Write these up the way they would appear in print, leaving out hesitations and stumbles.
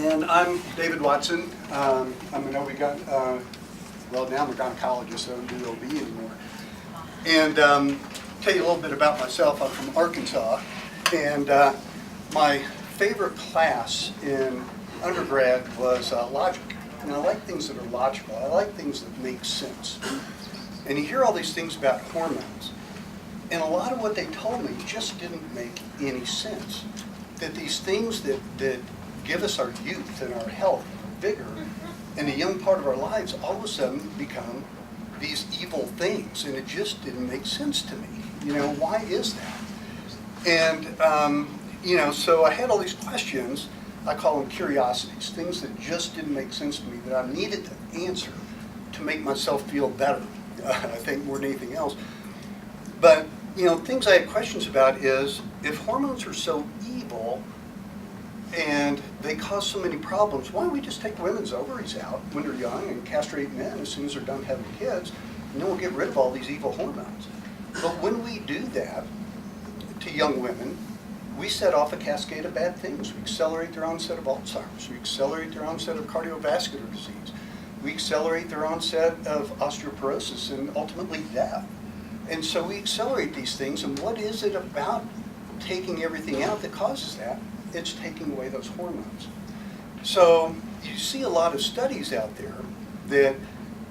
And I'm David Watson. I'm an well, now I'm a gynecologist, so I don't do OB anymore. And tell you a little bit about myself. I'm from Arkansas, and my favorite class in undergrad was logic. And I like things that are logical. I like things that make sense. And you hear all these things about hormones, and a lot of what they told me just didn't make any sense. That these things that give us our youth and our health, vigor, and the young part of our lives all of a sudden become these evil things, and it just didn't make sense to me. You know, why is that? And, you know, so I had all these questions. I call them curiosities, things that just didn't make sense to me that I needed to answer to make myself feel better, I think, more than anything else. But, you know, things I had questions about is, if hormones are so evil and they cause so many problems, why don't we just take women's ovaries out when they're young and castrate men as soon as they're done having kids, and then we'll get rid of all these evil hormones. But when we do that to young women, we set off a cascade of bad things. We accelerate their onset of Alzheimer's. We accelerate their onset of cardiovascular disease. We accelerate their onset of osteoporosis and ultimately death. And so we accelerate these things, and what is it about taking everything out that causes that? It's taking away those hormones. So you see a lot of studies out there that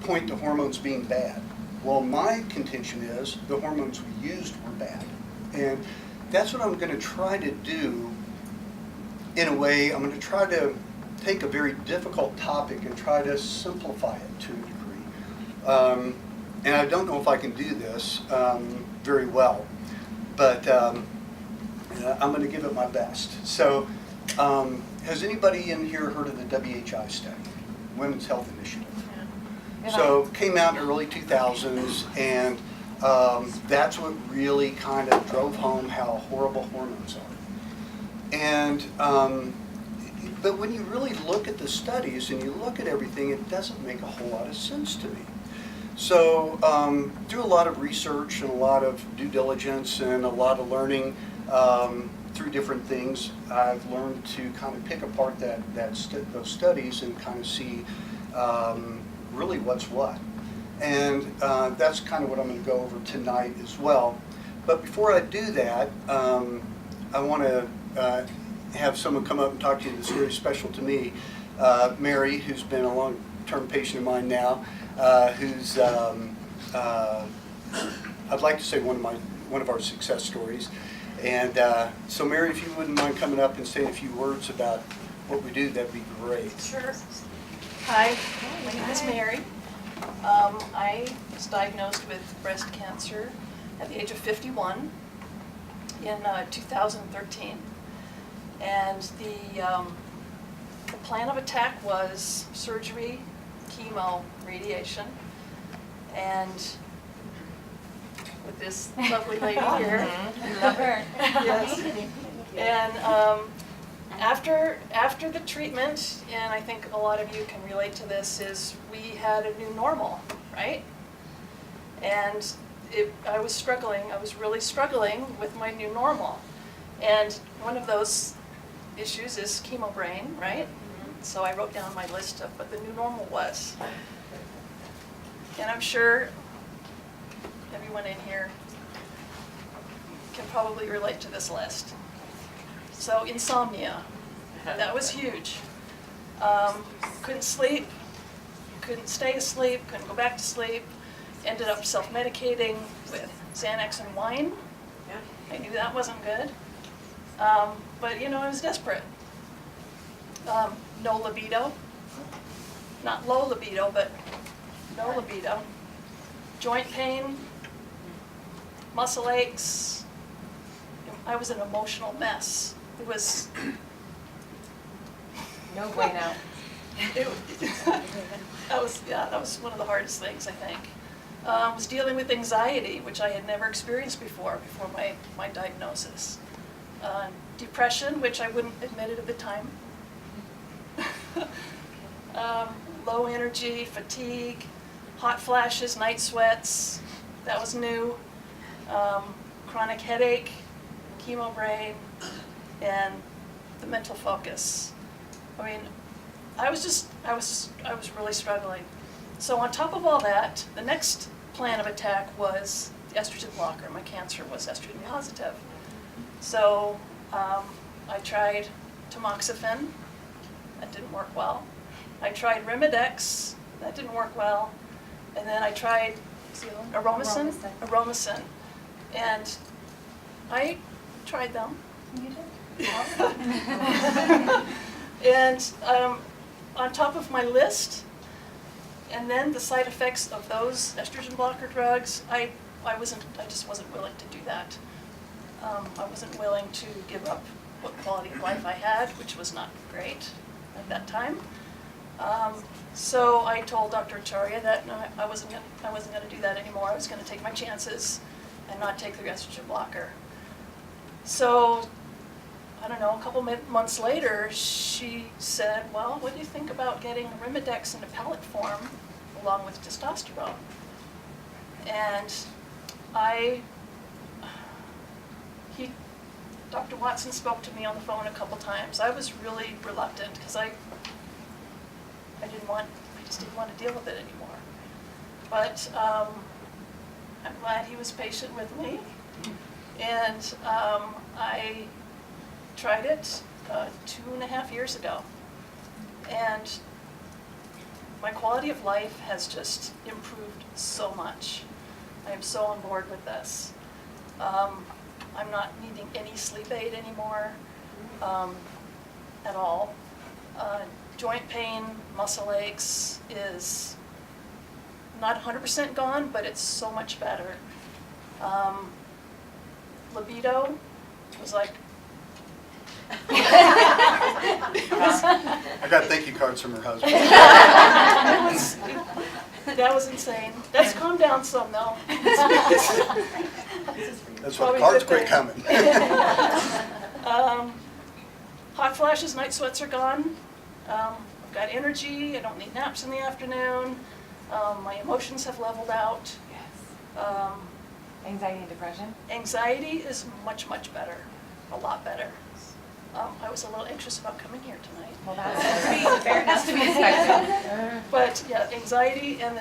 point to hormones being bad. Well, my contention is the hormones we used were bad. And that's what I'm going to try to do in a way. I'm going to try to take a very difficult topic and try to simplify it to a degree. And I don't know if I can do this very well, but I'm going to give it my best. So has anybody in here heard of the WHI study, Women's Health Initiative? Yeah. So came out in the early 2000s, and that's what really kind of drove home how horrible hormones are. And but when you really look at the studies and you look at everything, it doesn't make a whole lot of sense to me. So through a lot of research and a lot of due diligence and a lot of learning through different things, I've learned to kind of pick apart those studies and kind of see really what's what. And that's kind of what I'm going to go over tonight as well. But before I do that, I want to have someone come up and talk to you that's very special to me. Mary, who's been a long-term patient of mine now, who's I'd like to say one of our success stories. And so Mary, if you wouldn't mind coming up and saying a few words about what we do, that'd be great. Sure. Hi, my name is Mary. I was diagnosed with breast cancer at the age of 51 in 2013. And the plan of attack was surgery, chemo, radiation, and with this lovely lady here. Love her. Yes. And after the treatment, and I think a lot of you can relate to this, is we had a new normal, right? And I was really struggling with my new normal. And one of those issues is chemo brain, right? So I wrote down my list of what the new normal was. And I'm sure everyone in here can probably relate to this list. So insomnia, that was huge. Couldn't sleep, couldn't stay asleep, couldn't go back to sleep. Ended up self-medicating with Xanax and wine. I knew that wasn't good. But, you know, I was desperate. No libido. Not low libido, but no libido. Joint pain, muscle aches. I was an emotional mess. It was... No bueno. That was one of the hardest things, I think. I was dealing with anxiety, which I had never experienced before my diagnosis. Depression, which I wouldn't admit it at the time. Low energy, fatigue, hot flashes, night sweats. That was new. Chronic headache, chemo brain, and the mental focus. I mean, I was really struggling. So on top of all that, the next plan of attack was the estrogen blocker. My cancer was estrogen positive. So I tried tamoxifen. That didn't work well. I tried Rimidex. That didn't work well. And then I tried Aromacin. And I tried them. You did? And on top of my list, and then the side effects of those estrogen blocker drugs, I just wasn't willing to do that. I wasn't willing to give up what quality of life I had, which was not great at that time. So I told Dr. Acharya that no, I wasn't going to do that anymore. I was going to take my chances and not take the estrogen blocker. So, I don't know, a couple months later, she said, well, what do you think about getting Rimidex in a pellet form along with testosterone? And Dr. Watson spoke to me on the phone a couple times. I was really reluctant because I just didn't want to deal with it anymore. But I'm glad he was patient with me. And I tried it 2.5 years ago. And my quality of life has just improved so much. I am so on board with this. I'm not needing any sleep aid anymore at all. Joint pain, muscle aches is not 100% gone, but it's so much better. Libido was like... I got thank you cards from her husband. That was insane. That's calmed down some though. That's why the cards quit coming. Hot flashes, night sweats are gone. I've got energy. I don't need naps in the afternoon. My emotions have leveled out. Yes. Anxiety and depression? Anxiety is much, much better. A lot better. I was a little anxious about coming here tonight. Well, that's to be expected. But yeah, anxiety and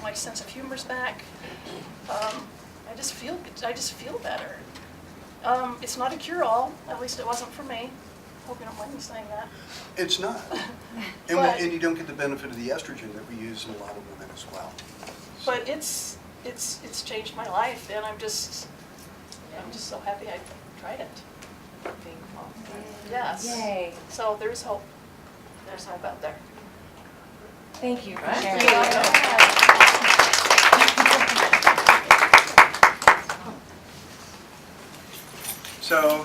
my sense of humor's back. I just feel better. It's not a cure-all. At least it wasn't for me. Hope you don't mind me saying that. It's not. And you don't get the benefit of the estrogen that we use in a lot of women as well. But it's changed my life, and I'm just so happy I tried it. Thankful. Yes. Yay. So there's hope. There's hope out there. Thank you for Thank sharing. So,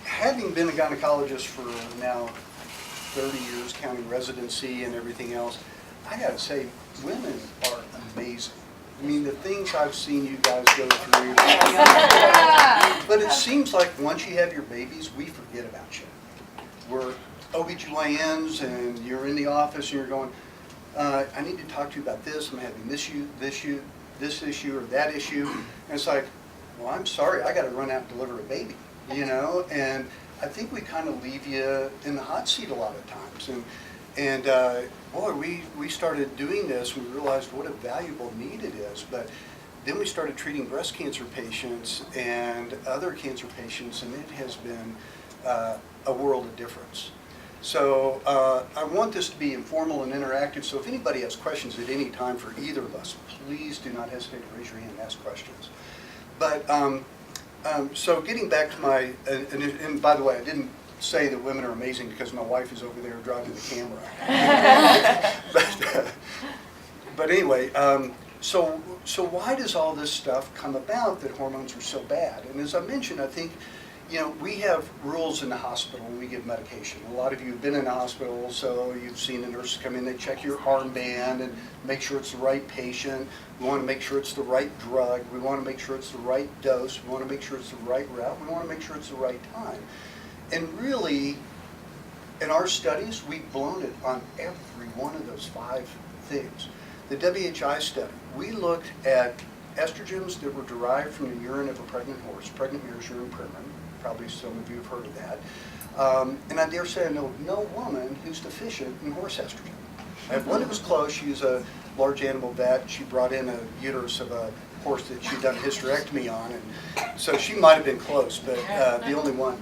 having been a gynecologist for now 30 years, counting residency and everything else, I gotta say, women are amazing. I mean, the things I've seen you guys go through. But it seems like once you have your babies, we forget about you. We're OBGYNs and you're in the office and you're going, I need to talk to you about this, I'm having this issue or that issue. And it's like, well, I'm sorry, I gotta run out and deliver a baby, you know? And I think we kind of leave you in the hot seat a lot of times. And boy, we started doing this, we realized what a valuable need it is. But then we started treating breast cancer patients and other cancer patients, and it has been a world of difference. So I want this to be informal and interactive, so if anybody has questions at any time for either of us, please do not hesitate to raise your hand and ask questions. But so getting back to my, and by the way, I didn't say that women are amazing because my wife is over there driving the camera. But anyway, so why does all this stuff come about that hormones are so bad? And as I mentioned, I think, you know, we have rules in the hospital when we give medication. A lot of you have been in the hospital, so you've seen the nurses come in, they check your armband and make sure it's the right patient. We want to make sure it's the right drug. We want to make sure it's the right dose. We want to make sure it's the right route. We want to make sure it's the right time. And really, in our studies, we've blown it on every one of those 5 things. The WHI study, we looked at estrogens that were derived from the urine of a pregnant horse. Pregnant mare's urine primer. Probably some of you have heard of that. And I dare say I know no woman who's deficient in horse estrogen. I have one who was close. She was a large animal vet. She brought in a uterus of a horse that she'd done a hysterectomy on, and so she might have been close, but the only one.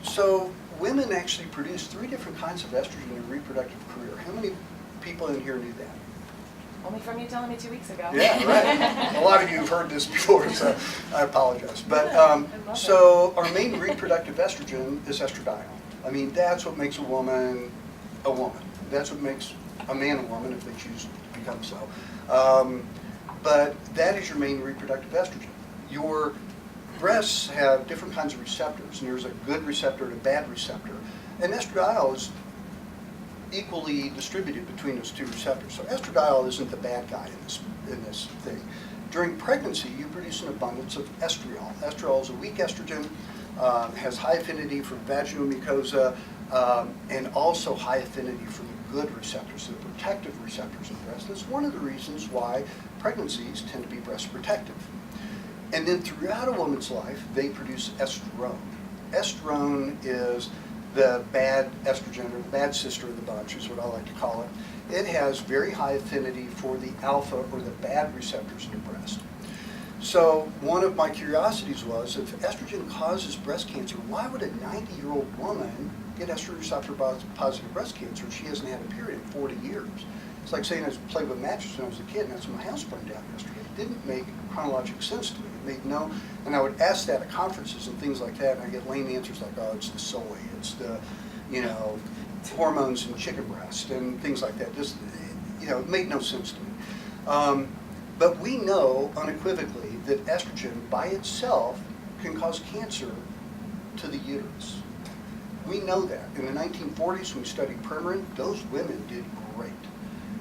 So women actually produce 3 different kinds of estrogen in a reproductive career. How many people in here knew that? Only from you telling me 2 weeks ago. Yeah, right. A lot of you have heard this before, so I apologize. But so our main reproductive estrogen is estradiol. I mean, that's what makes a woman a woman. That's what makes a man a woman if they choose to become so. But that is your main reproductive estrogen. Your breasts have different kinds of receptors, and there's a good receptor and a bad receptor. And estradiol is equally distributed between those 2 receptors. So estradiol isn't the bad guy in this thing. During pregnancy, you produce an abundance of estriol. Estriol is a weak estrogen, has high affinity for vaginal mucosa, and also high affinity for the good receptors, the protective receptors in breast. That's one of the reasons why pregnancies tend to be breast protective. And then throughout a woman's life, they produce estrone. Estrone is the bad estrogen, or the bad sister of the bunch, is what I like to call it. It has very high affinity for the alpha, or the bad receptors in the breast. So one of my curiosities was, if estrogen causes breast cancer, why would a 90-year-old woman get estrogen receptor positive breast cancer if she hasn't had a period in 40 years? It's like saying I played with mattress when I was a kid and that's when my house burned down yesterday. It didn't make chronological sense to me. It made no, and I would ask that at conferences and things like that, and I get lame answers like, oh, it's the soy, it's the, hormones in chicken breast and things like that. Just, it made no sense to me. But we know unequivocally that estrogen by itself can cause cancer to the uterus. We know that. In the 1940s, when we studied Premarin, those women did great.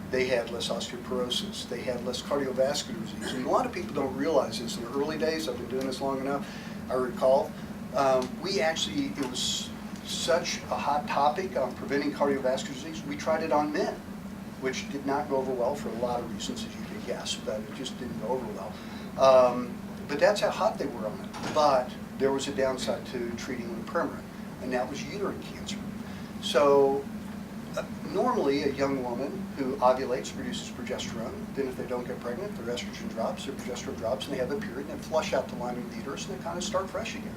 They had less osteoporosis. They had less cardiovascular disease. And a lot of people don't realize this. In the early days, I've been doing this long enough, I recall, it was such a hot topic on preventing cardiovascular disease, we tried it on men, which did not go over well for a lot of reasons, as you can guess, but it just didn't go over well. But that's how hot they were on it. But there was a downside to treating with Premarin, and that was uterine cancer. So normally a young woman who ovulates produces progesterone. Then if they don't get pregnant, their estrogen drops, their progesterone drops, and they have a period, and they flush out the lining of the uterus, and they kind of start fresh again.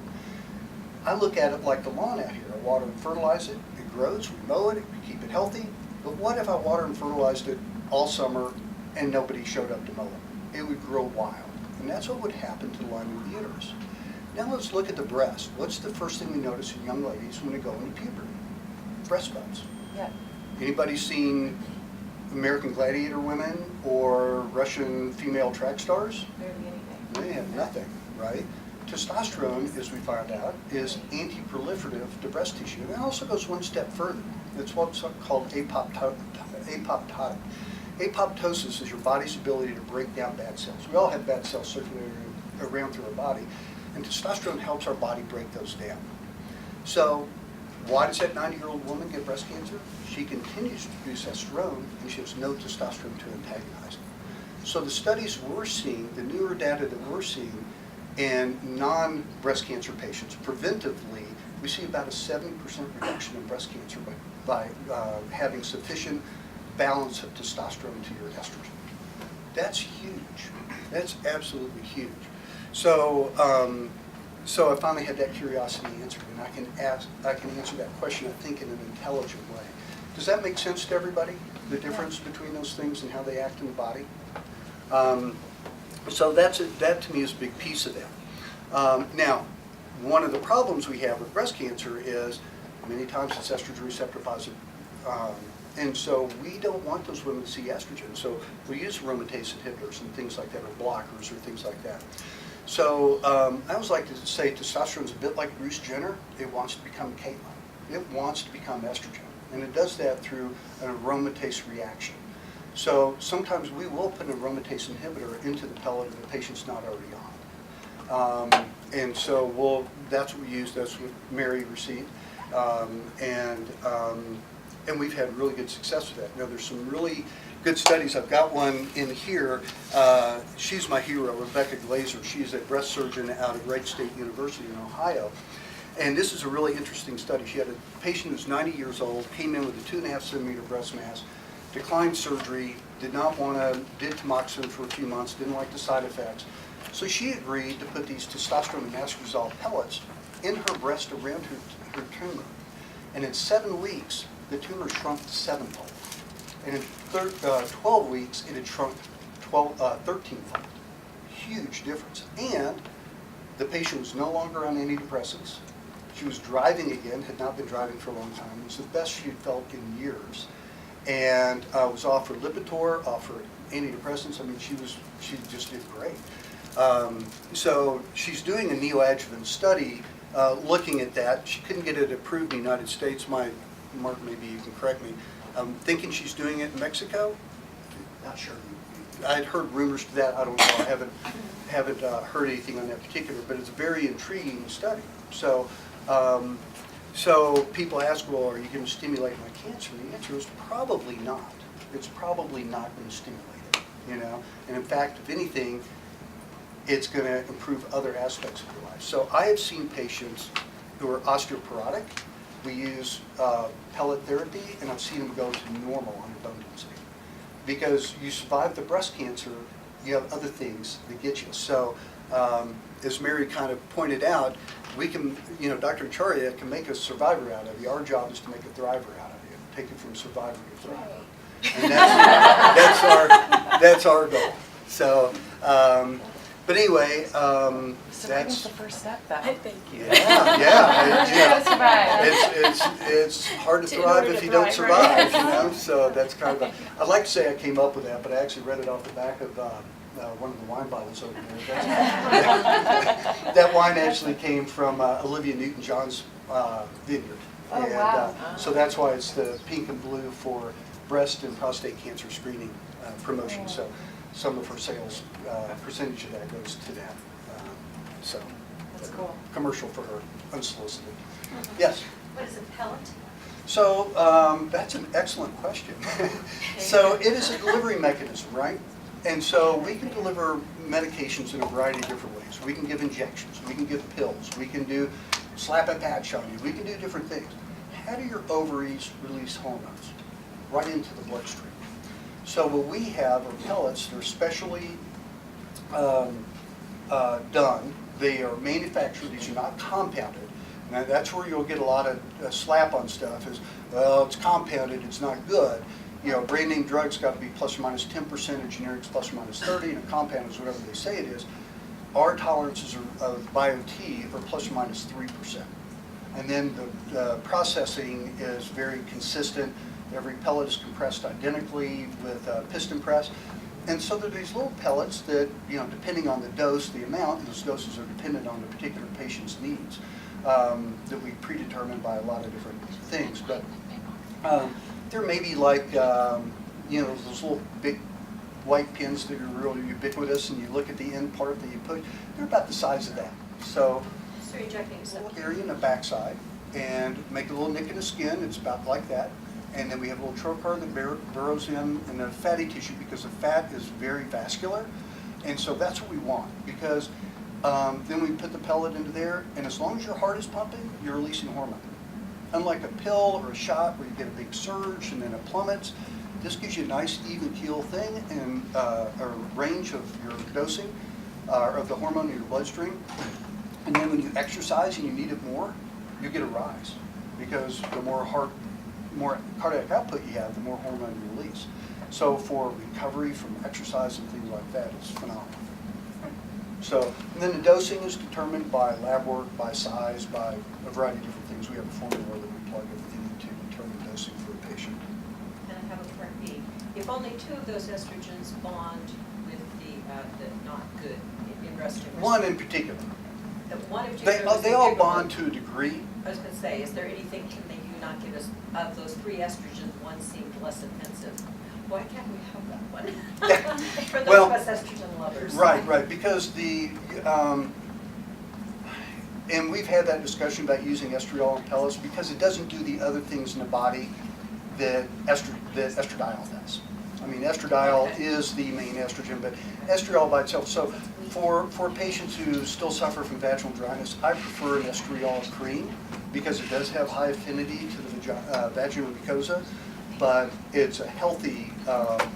I look at it like the lawn out here. I water and fertilize it, it grows, we mow it, we keep it healthy. But what if I water and fertilized it all summer and nobody showed up to mow it? It would grow wild. And that's what would happen to the lining of the uterus. Now let's look at the breast. What's the first thing we notice in young ladies when they go into puberty? Breast bumps. Yeah. Anybody seen American Gladiator women or Russian female track stars? Barely anything. They have nothing, right? Testosterone, as we found out, is anti-proliferative to breast tissue. And it also goes one step further. It's what's called apoptotic. Apoptosis is your body's ability to break down bad cells. We all have bad cells circulating around through our body, and testosterone helps our body break those down. So why does that 90-year-old woman get breast cancer? She continues to produce estrone, and she has no testosterone to antagonize it. So the studies we're seeing, the newer data that we're seeing in non-breast cancer patients, preventively, we see about a 70% reduction in breast cancer by having sufficient balance of testosterone to your estrogen. That's huge. That's absolutely huge. So, so I finally had that curiosity answered, and I can answer that question, I think, in an intelligent way. Does that make sense to everybody? The difference between those things and how they act in the body? So that to me is a big piece of that. Now, one of the problems we have with breast cancer is many times it's estrogen receptor positive. And so we don't want those women to see estrogen. So we use aromatase inhibitors and things like that, or blockers or things like that. So I always like to say testosterone is a bit like Bruce Jenner. It wants to become Caitlyn. It wants to become estrogen. And it does that through an aromatase reaction. So sometimes we will put an aromatase inhibitor into the pellet if the patient's not already on. And so that's what we use. That's what Mary received. And we've had really good success with that. Now there's some really good studies. I've got one in here. She's my hero, Rebecca Glazer. She's a breast surgeon out of Wright State University in Ohio. And this is a really interesting study. She had a patient who's 90 years old, came in with a 2.5 centimeter breast mass, declined surgery, did not want to, did tamoxifen for a few months, didn't like the side effects. So she agreed to put these testosterone and anastrozole pellets in her breast around her tumor. And in 7 weeks, the tumor shrunk to 7-fold. And in 12 weeks, it had shrunk 13-fold. Huge difference. And the patient was no longer on antidepressants. She was driving again, had not been driving for a long time. It was the best she had felt in years. And was offered Lipitor, offered antidepressants. I mean, she just did great. So she's doing a neoadjuvant study looking at that. She couldn't get it approved in the United States. Mark, maybe you can correct me. I'm thinking she's doing it in Mexico. Not sure. I'd heard rumors to that. I don't know. I haven't heard anything on that particular, but it's a very intriguing study. So, so people ask, well, are you going to stimulate my cancer? And the answer is probably not. It's probably not going to stimulate it, you know. And in fact, if anything, it's going to improve other aspects of your life. So I have seen patients who are osteoporotic. We use pellet therapy, and I've seen them go to normal on a bone density. Because you survive the breast cancer, you have other things that get you. So as Mary kind of pointed out, we can, you know, Dr. Acharya can make a survivor out of you. Our job is to make a thriver out of you, take it from survivor to thriver. And that's our goal. So, but anyway, Surviving's the first step, though. Thank you. Yeah. You gotta survive. It's hard to In thrive order if to you don't thrive, right? survive, you know. So that's kind of. I'd like to say I came up with that, but I actually read it off the back of one of the wine bottles over there. That wine actually came from Olivia Newton-John's vineyard, Oh, and wow. so that's why it's the pink and blue for breast and prostate cancer screening promotion. So some of her sales percentage of that goes to that. So That's cool. commercial for her, unsolicited. Yes. What is a pellet? So that's an excellent question. So it is a delivery mechanism, right? And so we can deliver medications in a variety of different ways. We can give injections, we can give pills, we can do slap a patch on you, we can do different things. How do your ovaries release hormones? Right into the bloodstream. So what we have are pellets. They're specially done. They are manufactured. These are not compounded. Now that's where you'll get a lot of slap on stuff is, well, it's compounded, it's not good. You know, brand name drugs got to be plus or minus 10%, and generics plus or minus 30%, and a compound is whatever they say it is. Our tolerances of Biote are plus or minus 3%. And then the processing is very consistent. Every pellet is compressed identically with piston press. And so there are these little pellets that, you know, depending on the dose, the amount, and those doses are dependent on the particular patient's needs that we predetermine by a lot of different things. But there may be like, you know, those little big white pins that are really ubiquitous, and you look at the end part that you put, they're about the size of that. So you're injecting a stuff. little area in the backside, and make a little nick in the skin. It's about like that. And then we have a little trocar that burrows in the fatty tissue, because the fat is very vascular. And so that's what we want, because then we put the pellet into there, and as long as your heart is pumping, you're releasing hormone. Unlike a pill or a shot where you get a big surge and then it plummets, this gives you a nice even keel thing and a range of your dosing of the hormone in your bloodstream. And then when you exercise and you need it more, you get a rise, because the more cardiac output you have, the more hormone you release. So for recovery from exercise and things like that, it's phenomenal. So, and then the dosing is determined by lab work, by size, by a variety of different things. We have a formula that we plug everything into to determine dosing for a patient. And I have a part B. If only 2 of those estrogens bond with the not good in breast tumors. One in particular. The one in particular. They all bond to a degree. I was going to say, is there anything, can they not give us, of those 3 estrogens, one seemed less offensive? Why can't we have that one? For those Well, of us estrogen lovers. Right, because and we've had that discussion about using estriol and pellets, because it doesn't do the other things in the body that estradiol does. I mean, estradiol is the main estrogen, but estradiol by itself. So for patients who still suffer from vaginal dryness, I prefer an estriol cream because it does have high affinity to the vaginal mucosa, but it's a healthy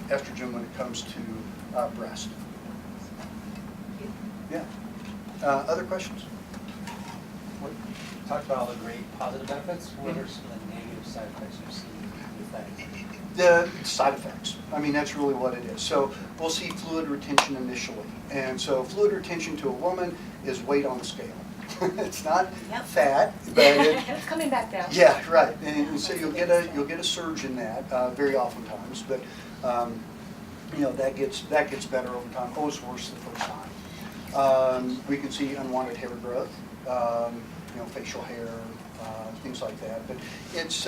estrogen when it comes to breast. Yeah. Other questions? What, you talked about all the great positive benefits. What are some of the negative side effects you see with that? The side effects. I mean, that's really what it is. So we'll see fluid retention initially. And so fluid retention to a woman is weight on the scale. It's not fat, but It's coming back down. yeah, right. And so you'll get a surge in that very oftentimes, but you know, that gets better over time. Always worse the first time. We can see unwanted hair growth, you know, facial hair, things like that. But it's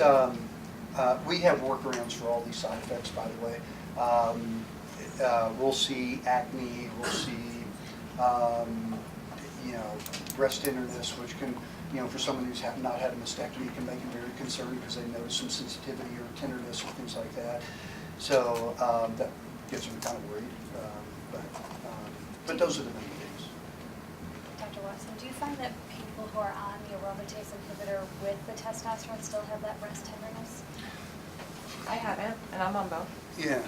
we have workarounds for all these side effects, by the way. We'll see acne. We'll see you know, breast tenderness, which can, you know, for someone who's not had a mastectomy, can make them very concerned because they notice some sensitivity or tenderness or things like that. So that gets them kind of worried. But those are the main things. Dr. Watson, do you find that people who are on the aromatase inhibitor with the testosterone still have that breast tenderness? I haven't, and I'm on both. Yeah,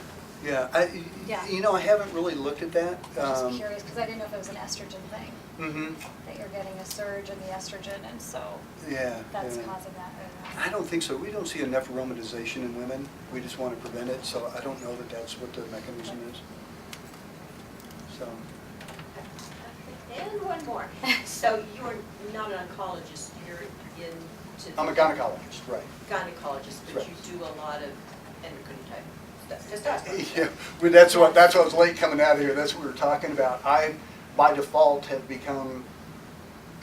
yeah. Yeah. You know, I haven't really looked at that. I'm just curious, because I didn't know if it was an estrogen thing, Mm-hmm. that you're getting a surge in the estrogen, and so Yeah. that's yeah. causing that. I don't I know. don't think so. We don't see enough aromatization in women. We just want to prevent it, so I don't know that that's what the mechanism is. So, And one more. So you're not an oncologist, you're into. I'm a gynecologist, right. Gynecologist, but Right. you do a lot of endocrine type stuff. Testosterone. Yeah, well, that's what I was late coming out of here. That's what we were talking about. I, by default, have become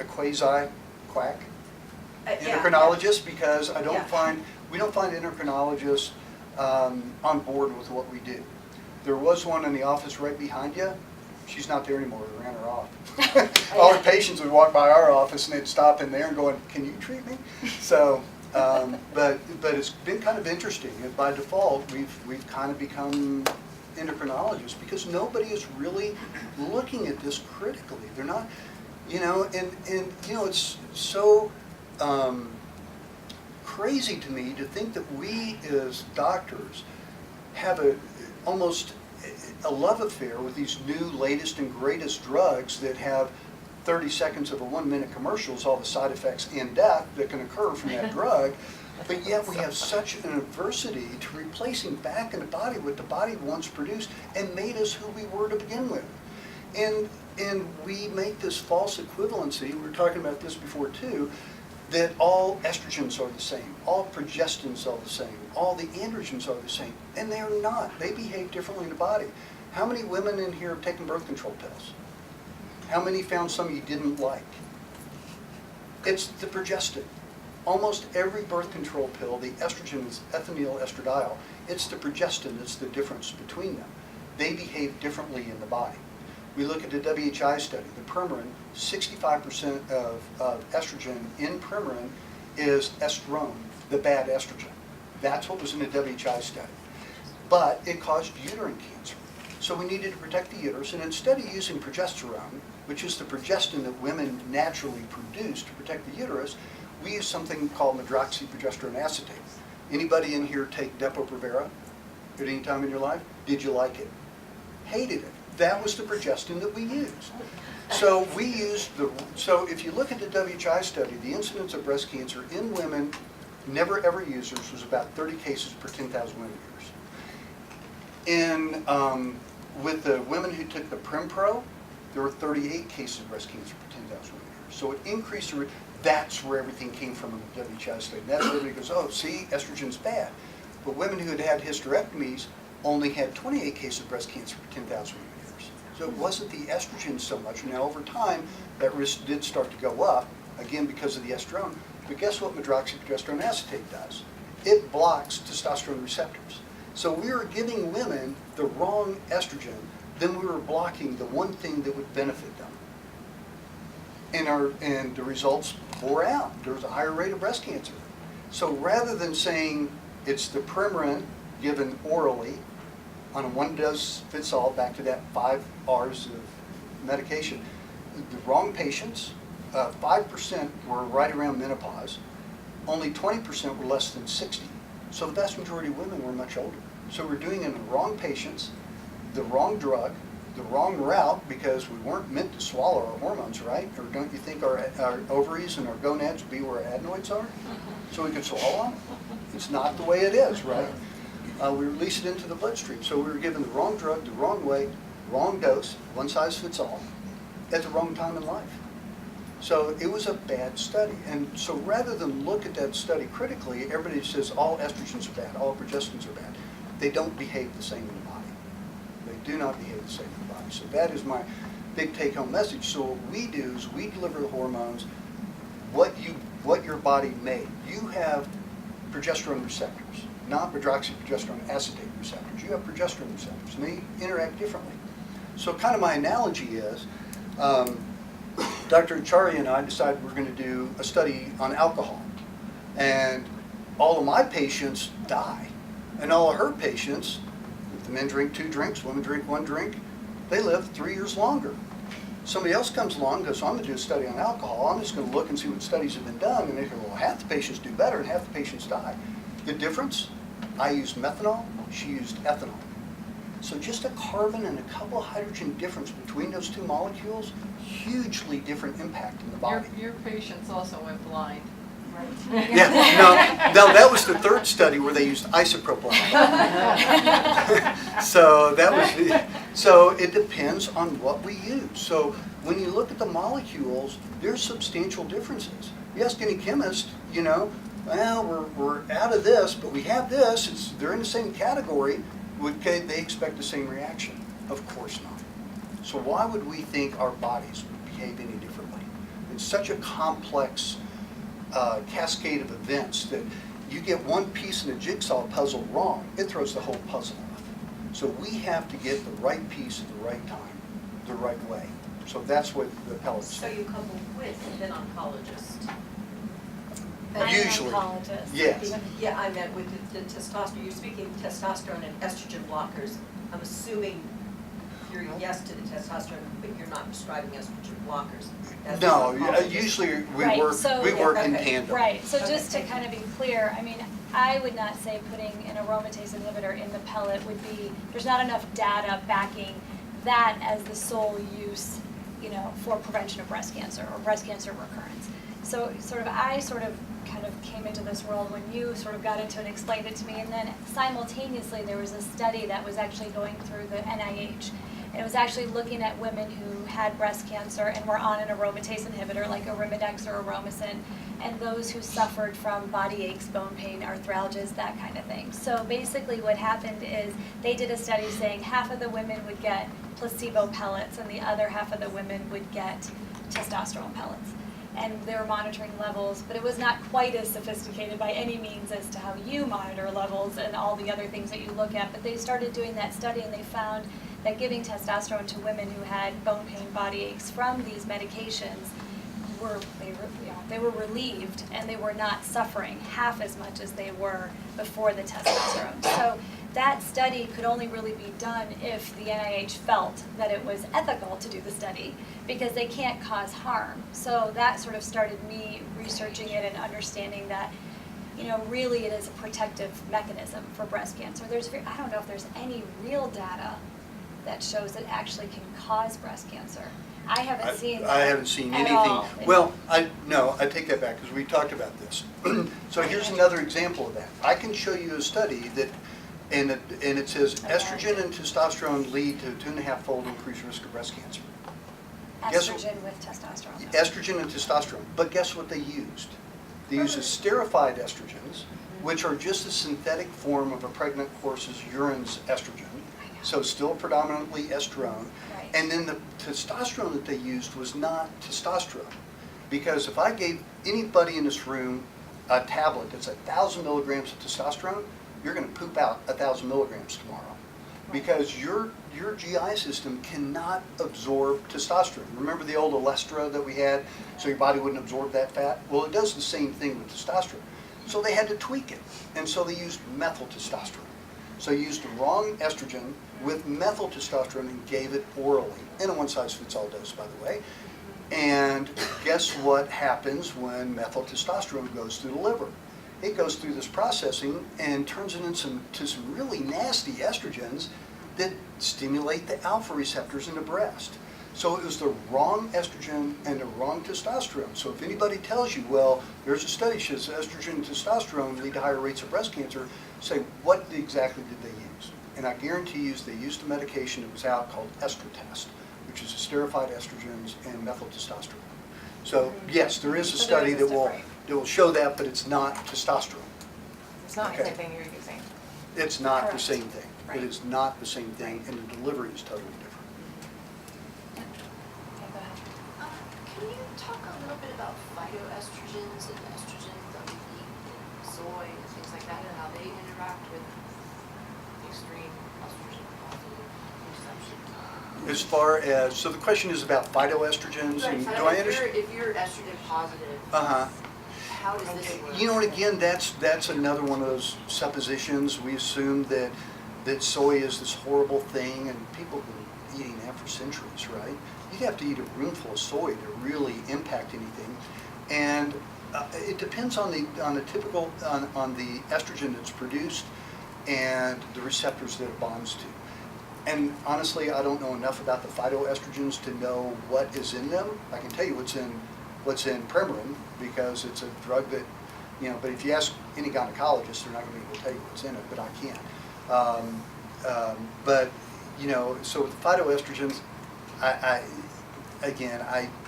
a quasi-quack Yeah. endocrinologist because I don't Yeah. we don't find endocrinologists on board with what we do. There was one in the office right behind you. She's not there anymore. We ran her off. All the patients would walk by our office and they'd stop in there and going, "Can you treat me?" So, but it's been kind of interesting. And by default, we've kind of become endocrinologists because nobody is really looking at this critically. They're not, you know, and you know, it's so crazy to me to think that we as doctors have almost a love affair with these new latest and greatest drugs that have 30 seconds of a 1-minute commercial is all the side effects and death that can occur from that drug. But yet we have such an adversity to replacing back in the body what the body once produced and made us who we were to begin with. And we make this false equivalency, we were talking about this before too, that all estrogens are the same, all progestins are the same, all the androgens are the same, and they're not. They behave differently in the body. How many women in here have taken birth control pills? How many found some you didn't like? It's the progestin. Almost every birth control pill, the estrogen is ethinyl estradiol. It's the progestin that's the difference between them. They behave differently in the body. We look at the WHI study, the Premarin, 65% of estrogen in Premarin is estrone, the bad estrogen. That's what was in the WHI study. But it caused uterine cancer. So we needed to protect the uterus, and instead of using progesterone, which is the progestin that women naturally produce to protect the uterus, we use something called medroxyprogesterone acetate. Anybody in here take Depo-Provera at any time in your life? Did you like it? Hated it. That was the progestin that we used. So we used so if you look at the WHI study, the incidence of breast cancer in women, never ever users, was about 30 cases per 10,000 millimeters. With the women who took the Prempro, there were 38 cases of breast cancer per 10,000 millimeters. So it increased the that's where everything came from in the WHI study. And that's where everybody goes, oh, see, estrogen's bad. But women who had had hysterectomies only had 28 cases of breast cancer per 10,000 millimeters. So it wasn't the estrogen so much. Now, over time, that risk did start to go up, again, because of the estrone. But guess what medroxyprogesterone acetate does? It blocks testosterone receptors. So we were giving women the wrong estrogen, then we were blocking the one thing that would benefit them. And the results bore out. There was a higher rate of breast cancer. So rather than saying it's the Premarin given orally on a one dose fits all, back to that 5 R's of medication. The wrong patients, 5% were right around menopause, only 20% were less than 60. So the vast majority of women were much older. So we're doing it in the wrong patients, the wrong drug, the wrong route, because we weren't meant to swallow our hormones, right? Or don't you think our ovaries and our gonads would be where our adenoids are? So we could swallow them? It's not the way it is, right? We release it into the bloodstream. So we were given the wrong drug, the wrong way, wrong dose, one size fits all, at the wrong time in life. So it was a bad study. And so rather than look at that study critically, everybody says all estrogens are bad, all progestins are bad. They don't behave the same in the body. They do not behave the same in the body. So that is my big take-home message. So what we do is we deliver the hormones, what your body made. You have progesterone receptors, not hydroxyprogesterone acetate receptors. You have progesterone receptors, and they interact differently. So kind of my analogy is, Dr. Acharya and I decided we're going to do a study on alcohol. And all of my patients die. And all of her patients, if the men drink 2 drinks, women drink 1 drink, they live 3 years longer. Somebody else comes along and goes, so I'm going to do a study on alcohol. I'm just going to look and see what studies have been done. And they go, well, half the patients do better and half the patients die. The difference? I used methanol, she used ethanol. So just a carbon and a couple of hydrogen difference between those 2 molecules, hugely different impact in the body. Your patients also went blind. Yeah, no, that was the 3rd study where they used isopropyl. So it depends on what we use. So when you look at the molecules, there's substantial differences. You ask any chemist, you know, well, we're out of this, but we have this. They're in the same category. Would they expect the same reaction? Of course not. So why would we think our bodies would behave any differently? It's such a complex cascade of events that you get one piece in a jigsaw puzzle wrong, it throws the whole puzzle off. So we have to get the right piece at the right time, the right way. So that's what the pellets So you couple with an oncologist? I'm usually. an oncologist. Yes. Yeah, I meant with the testosterone, you're speaking testosterone and estrogen blockers. I'm assuming you're yes to the testosterone, but you're not prescribing estrogen blockers. That's No, the oncologist. usually we Right, work so- in Okay. tandem. Right, so Okay, just to thank kind of be clear, I mean, I would not say putting an aromatase inhibitor in the pellet would be, there's not enough data backing that as the sole use, you know, for prevention of breast cancer or breast cancer recurrence. So I kind of came into this world when you sort of got into it and explained it to me, and then simultaneously there was a study that was actually going through the NIH. And it was actually looking at women who had breast cancer and were on an aromatase inhibitor like Arimidex or Aromacin, and those who suffered from body aches, bone pain, arthralgias, that kind of thing. So basically what happened is they did a study saying half of the women would get placebo pellets and the other half of the women would get testosterone pellets. And they were monitoring levels, but it was not quite as sophisticated by any means as to how you monitor levels and all the other things that you look at. But they started doing that study and they found that giving testosterone to women who had bone pain, body aches from these medications they were relieved and they were not suffering half as much as they were before the testosterone. So that study could only really be done if the NIH felt that it was ethical to do the study, because they can't cause harm. So that sort of started me researching it and understanding that, you know, really it is a protective mechanism for breast cancer. I don't know if there's any real data that shows it actually can cause breast cancer. I haven't seen that I haven't seen at anything. all. Well, I take that back because we talked about this. So here's another example of that. I can show you a study that, and it says estrogen and testosterone lead to 2.5-fold increased risk of breast cancer. Guess what? Estrogen with testosterone. Estrogen and testosterone. But guess what they used? They used esterified estrogens, which are just a synthetic form of a pregnant horse's urine's estrogen. So still predominantly estrone. Right. And then the testosterone that they used was not testosterone. Because if I gave anybody in this room a tablet that's 1,000 milligrams of testosterone, you're going to poop out 1,000 milligrams tomorrow. Because your GI system cannot absorb testosterone. Remember the old Olestra that we had, so your body wouldn't absorb that fat? Well, it does the same thing with testosterone. So they had to tweak it. And so they used methyl testosterone. So you used the wrong estrogen with methyl testosterone and gave it orally, in a one-size-fits-all dose, by the way. And guess what happens when methyl testosterone goes through the liver? It goes through this processing and turns it into some really nasty estrogens that stimulate the alpha receptors in the breast. So it was the wrong estrogen and the wrong testosterone. So if anybody tells you, well, there's a study that says estrogen and testosterone lead to higher rates of breast cancer, say, what exactly did they use? And I guarantee you they used a medication that was out called Estrotest, which is esterified estrogens and methyl testosterone. So yes, there is a So study there is that a will show that, but it's not testosterone. It's not the Okay. same thing you're using. It's not the Correct. same thing. Right. It is not the same thing, and the delivery is totally different. Okay, go ahead. Can you talk a little bit about phytoestrogens and estrogens that we eat, and soy and things like that, and how they interact with extreme estrogen positive reception? As far as, so the question is about phytoestrogens, Right, and so do I understand? if you're estrogen positive, Uh-huh. how does this work? You know, and again, that's another one of those suppositions. We assume that soy is this horrible thing, and people have been eating that for centuries, right? You'd have to eat a roomful of soy to really impact anything, and it depends on the typical on the estrogen that's produced and the receptors that it bonds to. And honestly, I don't know enough about the phytoestrogens to know what is in them. I can tell you what's in Premarin, because it's a drug that, you know, but if you ask any gynecologist, they're not going to be able to tell you what's in it, but I can. But, you know, so with phytoestrogens, I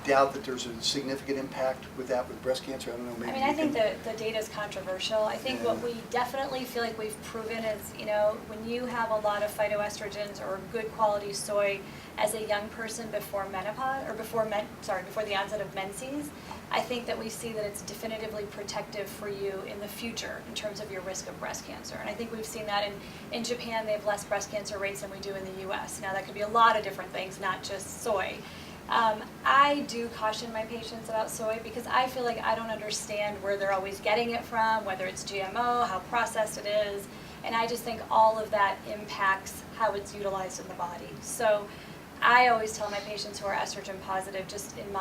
doubt that there's a significant impact with that with breast cancer. I don't know, maybe I mean, you I think can- the data is controversial. I think what Yeah. we definitely feel like we've proven is, you know, when you have a lot of phytoestrogens or good quality soy as a young person before menopause, or before the onset of menses, I think that we see that it's definitively protective for you in the future in terms of your risk of breast cancer. And I think we've seen that in Japan, they have less breast cancer rates than we do in the US. Now, that could be a lot of different things, not just soy. I do caution my patients about soy because I feel like I don't understand where they're always getting it from, whether it's GMO, how processed it is, and I just think all of that impacts how it's utilized in the body. So I always tell my patients who are estrogen positive, just in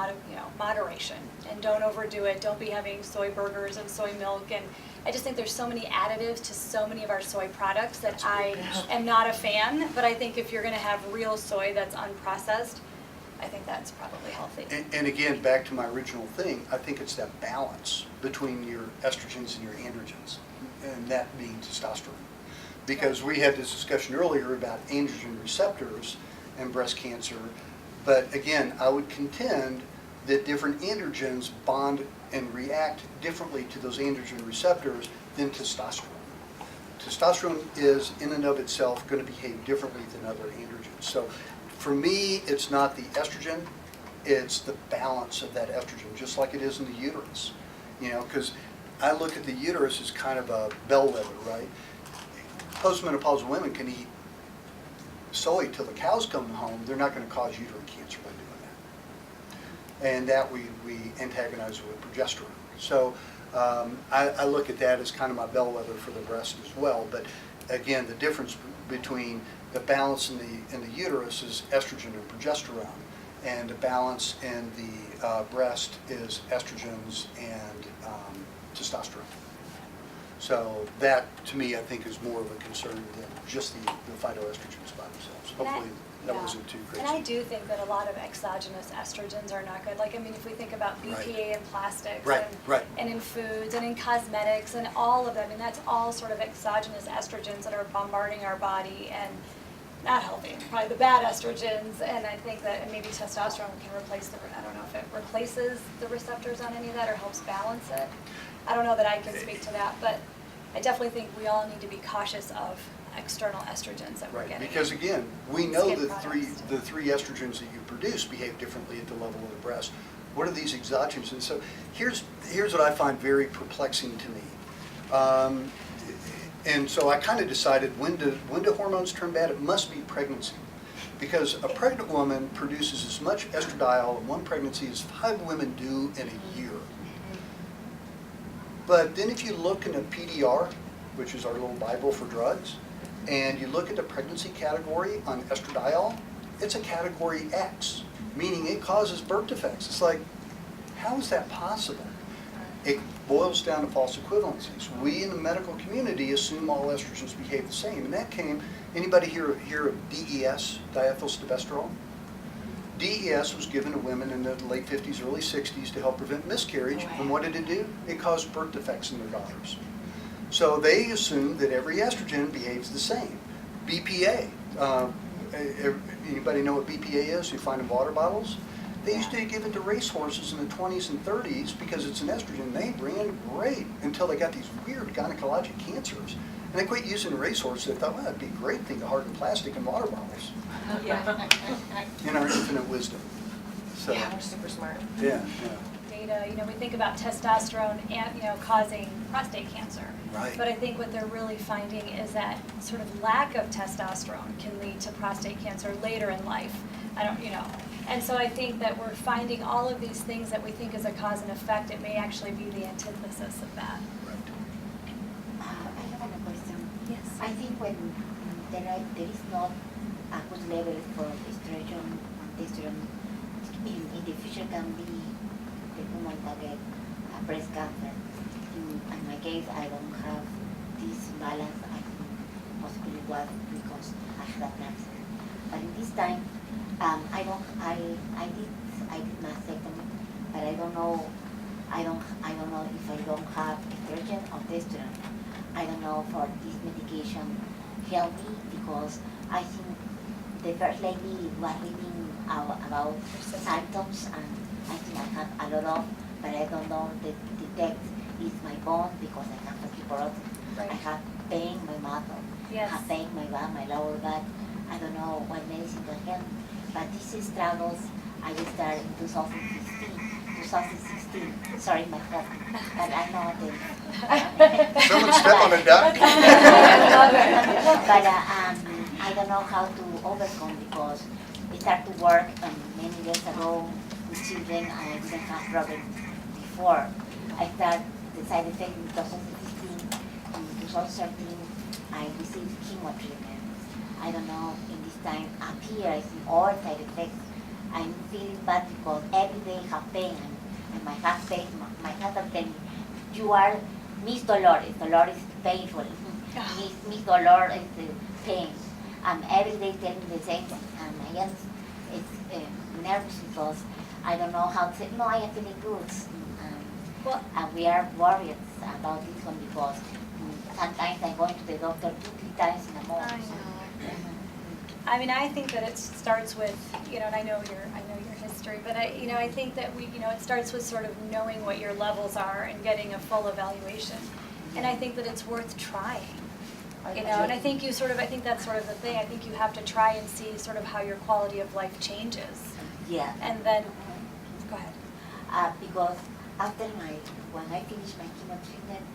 moderation, and don't overdo it. Don't be having soy burgers and soy milk, and I just think there's so many additives to so many of our soy products that I am not a fan. But I think if you're going to have real soy that's unprocessed, I think that's probably healthy. And again, back to my original thing, I think it's that balance between your estrogens and your androgens, and that being testosterone. Because we had this discussion earlier about androgen receptors and breast cancer, but again, I would contend that different androgens bond and react differently to those androgen receptors than testosterone. Testosterone is, in and of itself, going to behave differently than other androgens. So for me, it's not the estrogen, it's the balance of that estrogen, just like it is in the uterus. You know, because I look at the uterus as kind of a bellwether, right? Postmenopausal women can eat soy till the cows come home. They're not going to cause uterine cancer by doing that. And that we antagonize with progesterone. So I look at that as kind of my bellwether for the breast as well. But again, the difference between the balance in the uterus is estrogen and progesterone, and the balance in the breast is estrogens and testosterone. So that, to me, I think is more of a concern than just the phytoestrogens by themselves. And Hopefully that yeah. wasn't too crazy. And I do think that a lot of exogenous estrogens are not good. Like, I mean, if we think about BPA in plastics Right. and in foods and in cosmetics and all of them, I mean, that's all sort of exogenous estrogens that are bombarding our body and not healthy, probably the bad estrogens. And I think that maybe testosterone can replace I don't know if it replaces the receptors on any of that or helps balance it. I don't know that I can speak to that, but I definitely think we all need to be cautious of external estrogens that we're Right, getting. because again, we know Skin the products. three estrogens that you produce behave differently at the level of the breast. What are these exogenous? And so here's what I find very perplexing to me. And so I kind of decided when do hormones turn bad? It must be pregnancy. Because a pregnant woman produces as much estradiol in one pregnancy as 5 women do in a year. But then if you look in a PDR, which is our little Bible for drugs, and you look at the pregnancy category on estradiol, it's a category X, meaning it causes birth defects. It's like, how is that possible? It boils down to false equivalencies. We in the medical community assume all estrogens behave the same, and that came, anybody hear of DES, diethylstilbestrol? DES was given to women in the late 50s, early 60s to help prevent miscarriage, and what did it do? It caused birth defects in their daughters. So they assume that every estrogen behaves the same. BPA, anybody know what BPA is? You find in water bottles? They used to give it to racehorses in the 20s and 30s because it's an estrogen. They ran great until they got these weird gynecologic cancers. And they quit using racehorses. They thought, well, that'd be a great thing to harden plastic in water bottles. In our infinite wisdom. So, Yeah, we're super smart. yeah. Data, we think about testosterone and, causing prostate cancer. Right. But I think what they're really finding is that sort of lack of testosterone can lead to prostate cancer later in life. And so I think that we're finding all of these things that we think is a cause and effect. It may actually be the antithesis of that. I have another question. Yes. I think when there is not a good level for estrogen and testosterone, in the future can be the woman that get breast cancer. In my case, I don't have this balance. I think possibly was because I had a cancer. But in this time, I did mastectomy, but I don't know if I don't have estrogen or testosterone. I don't know for this medication help me because I think the first lady was reading about symptoms and I think I have a lot of, but I don't know the detect is my bone because I have osteoporosis. Right. I have pain in my muscle. Yes. I have pain in my back, my lower back. I don't know what medicine can help me. But these struggles I started in 2016. Sorry, my husband. But I know that. Someone step on a duck. But I don't know how to overcome because I started to work many years ago with children and I didn't have problems before. I started the side effect in 2015. In 2013, I received chemo treatment. I don't know, in this time up here, I see all side effects. I'm feeling bad because every day I have pain and my husband tells me, you are Miss Dolores. Dolores is painful. Miss Dolores is pain. Every day telling me the same thing. And I am nervous because I don't know how to say, no, I am feeling good. And we are worried about this one because sometimes I'm going to the doctor 2-3 times in a month. I know. I think that it starts with, and I know your history, but I think that it starts with sort of knowing what your levels are and getting a full evaluation. And I think that it's worth trying. And I think I think that's sort of the thing. I think you have to try and see sort of how your quality of life changes. Yeah. And then, go ahead. Because after when I finished my chemo treatment,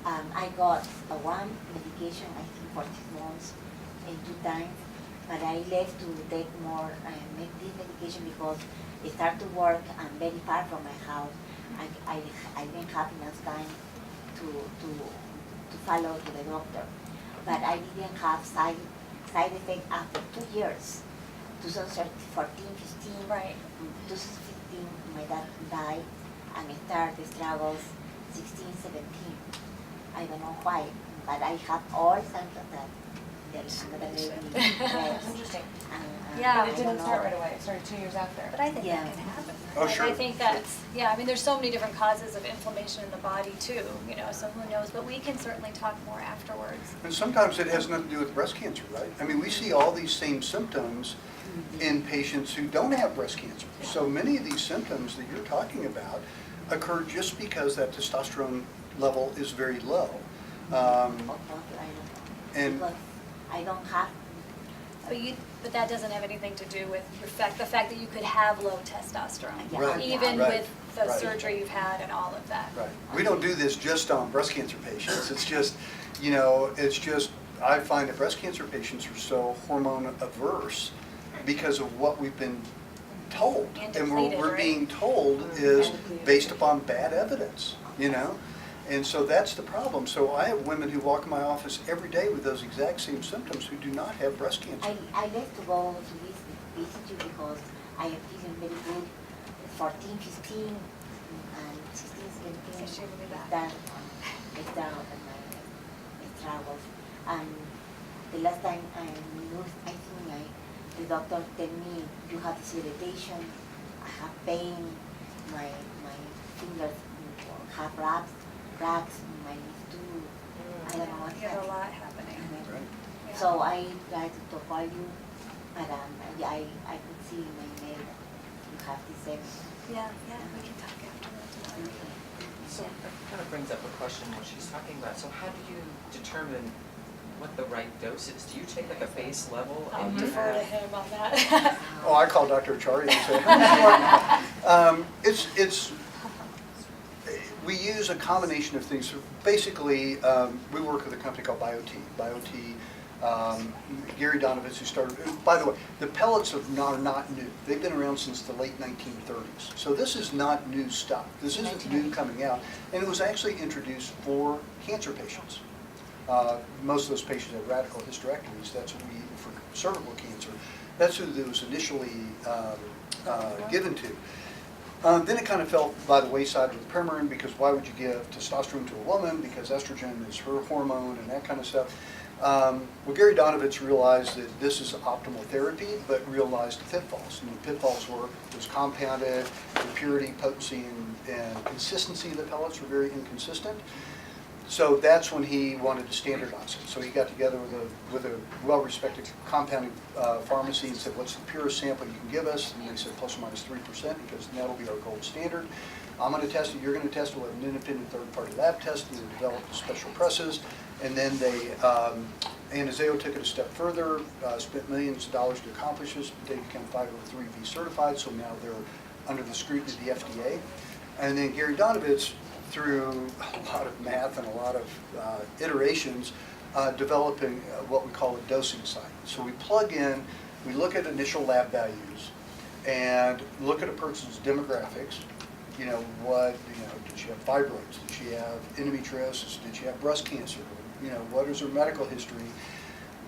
I got one medication, I think for 6 months and 2 times. But I left to take more this medication because I started to work very far from my house. I didn't have enough time to follow to the doctor. But I didn't have side effects after 2 years. 2014, 15, Right. 2015 my dad died and I started the struggles 16, 17. I don't know why, but I have all symptoms that there's another lady. That's interesting. Yeah. But it didn't start right away, it started 2 years after. But I think Yeah. that can happen. Oh, sure. I think that's, there's so many different causes of inflammation in the body too, so who knows, but we can certainly talk more afterwards. And sometimes it has nothing to do with breast cancer, right? We see all these same symptoms in patients who don't have breast cancer. So many of these symptoms that you're talking about occur just because that testosterone level is very low. And Because I don't have. But that doesn't have anything to do with the fact that you could have low testosterone, Yeah. Right. even Right. with the Right. surgery you've had and all of that. right, we don't do this just on breast cancer patients. It's just, I find that breast cancer patients are so hormone averse because of what we've been told. And And what depleted, we're right? being told is based upon bad evidence, And so that's the problem. So I have women who walk in my office every day with those exact same symptoms who do not have breast cancer. I like to go to visit you because I am feeling very good. 14, 15, and 16, 17. So she will be back. It's down on my travels. And the last time I looked, I think the doctor told me you have this irritation, I have pain, my fingers have cracks, my knees too. I don't know what's You have a happening. lot happening. Right. Yeah. So I tried to call you, and I could see in my mail that you have the same. Yeah, we can talk after that tomorrow. So that kind of brings up a question what she's talking about. So how do you determine what the right dose is? Do you take like a base level I'll and you defer to have? him on that. Oh, I call Dr. Achari and say, how much you want? We use a combination of things. So basically, we work with a company called Biote. Biote, Gary Donovitz, who started, by the way, the pellets are not new. They've been around since the late 1930s. So this is not new stuff. This isn't new coming out. And it was actually introduced for cancer patients. Most of those patients have radical hysterectomies. That's what we, for cervical cancer, that's who it was initially given to. Then it kind of fell by the wayside with Premarin, because why would you give testosterone to a woman? Because estrogen is her hormone and that kind of stuff. Well, Gary Donovitz realized that this is optimal therapy, but realized the pitfalls. And the pitfalls were it was compounded, the purity, potency, and consistency of the pellets were very inconsistent. So that's when he wanted to standardize it. So he got together with a well-respected compounding pharmacy and said, what's the purest sample you can give us? And they said plus or minus 3%, because that'll be our gold standard. I'm going to test it, you're going to test it with an independent third-party lab test. They developed the special presses. And then Anazao took it a step further, spent millions of dollars to accomplish this. They became 503B certified, so now they're under the scrutiny of the FDA. And then Gary Donovitz, through a lot of math and a lot of iterations, developing what we call a dosing site. So we plug in, we look at initial lab values, and look at a person's demographics. Did she have fibroids? Did she have endometriosis? Did she have breast cancer? What is her medical history?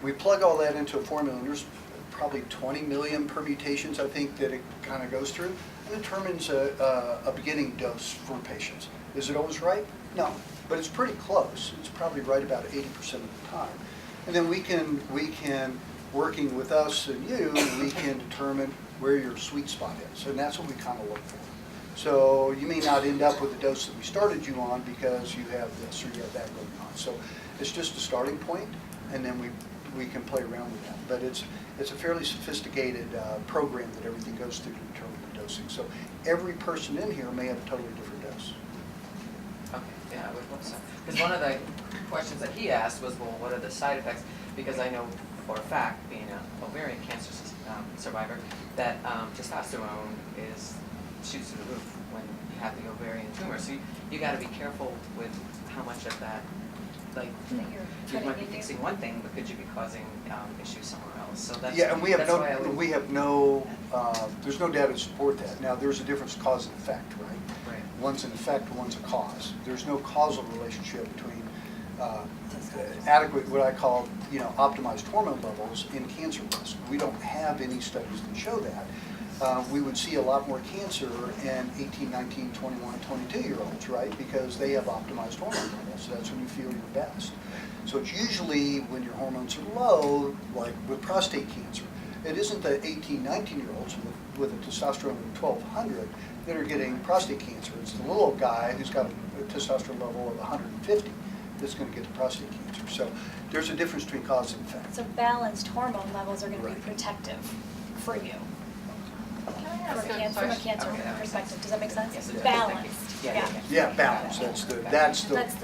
We plug all that into a formula, and there's probably 20 million permutations, I think, that it kind of goes through, and determines a beginning dose for patients. Is it always right? No, but it's pretty close. It's probably right about 80% of the time. And then we can, working with us and you, we can determine where your sweet spot is, and that's what we kind of look for. So you may not end up with the dose that we started you on because you have this or you have that going on. So it's just a starting point, and then we can play around with that. But it's a fairly sophisticated program that everything goes through to determine the dosing. So every person in here may have a totally different dose. Okay, yeah, I would hope so. Because one of the questions that he asked was, well, what are the side effects? Because I know for a fact, being an ovarian cancer survivor, that testosterone shoots through the roof when you have the ovarian tumor. So you got to be careful with how much of that, like, That you're you putting might be in you. fixing one thing, but could you be causing issues somewhere else? So that's, Yeah, and we that's why I would, have there's no data to support that. Now, there's a difference cause and effect, right? right. One's an effect, one's a cause. There's no causal relationship between adequate, what I call, optimized hormone levels in cancer risk. We don't have any studies that show that. We would see a lot more cancer in 18, 19, 21, 22-year-olds, right? Because they have optimized hormone levels. So that's when you feel your best. So it's usually when your hormones are low, like with prostate cancer. It isn't the 18, 19-year-olds with a testosterone of 1200 that are getting prostate cancer. It's the little guy who's got a testosterone level of 150 that's going to get the prostate cancer. So there's a difference between cause and effect. So balanced hormone levels are going to be Right. protective for you. Can I ask a From a question? cancer Okay, that makes perspective, does that make sense? Yes, it does. Balanced, Thank you. yeah. Yeah. Yeah, balance. That's the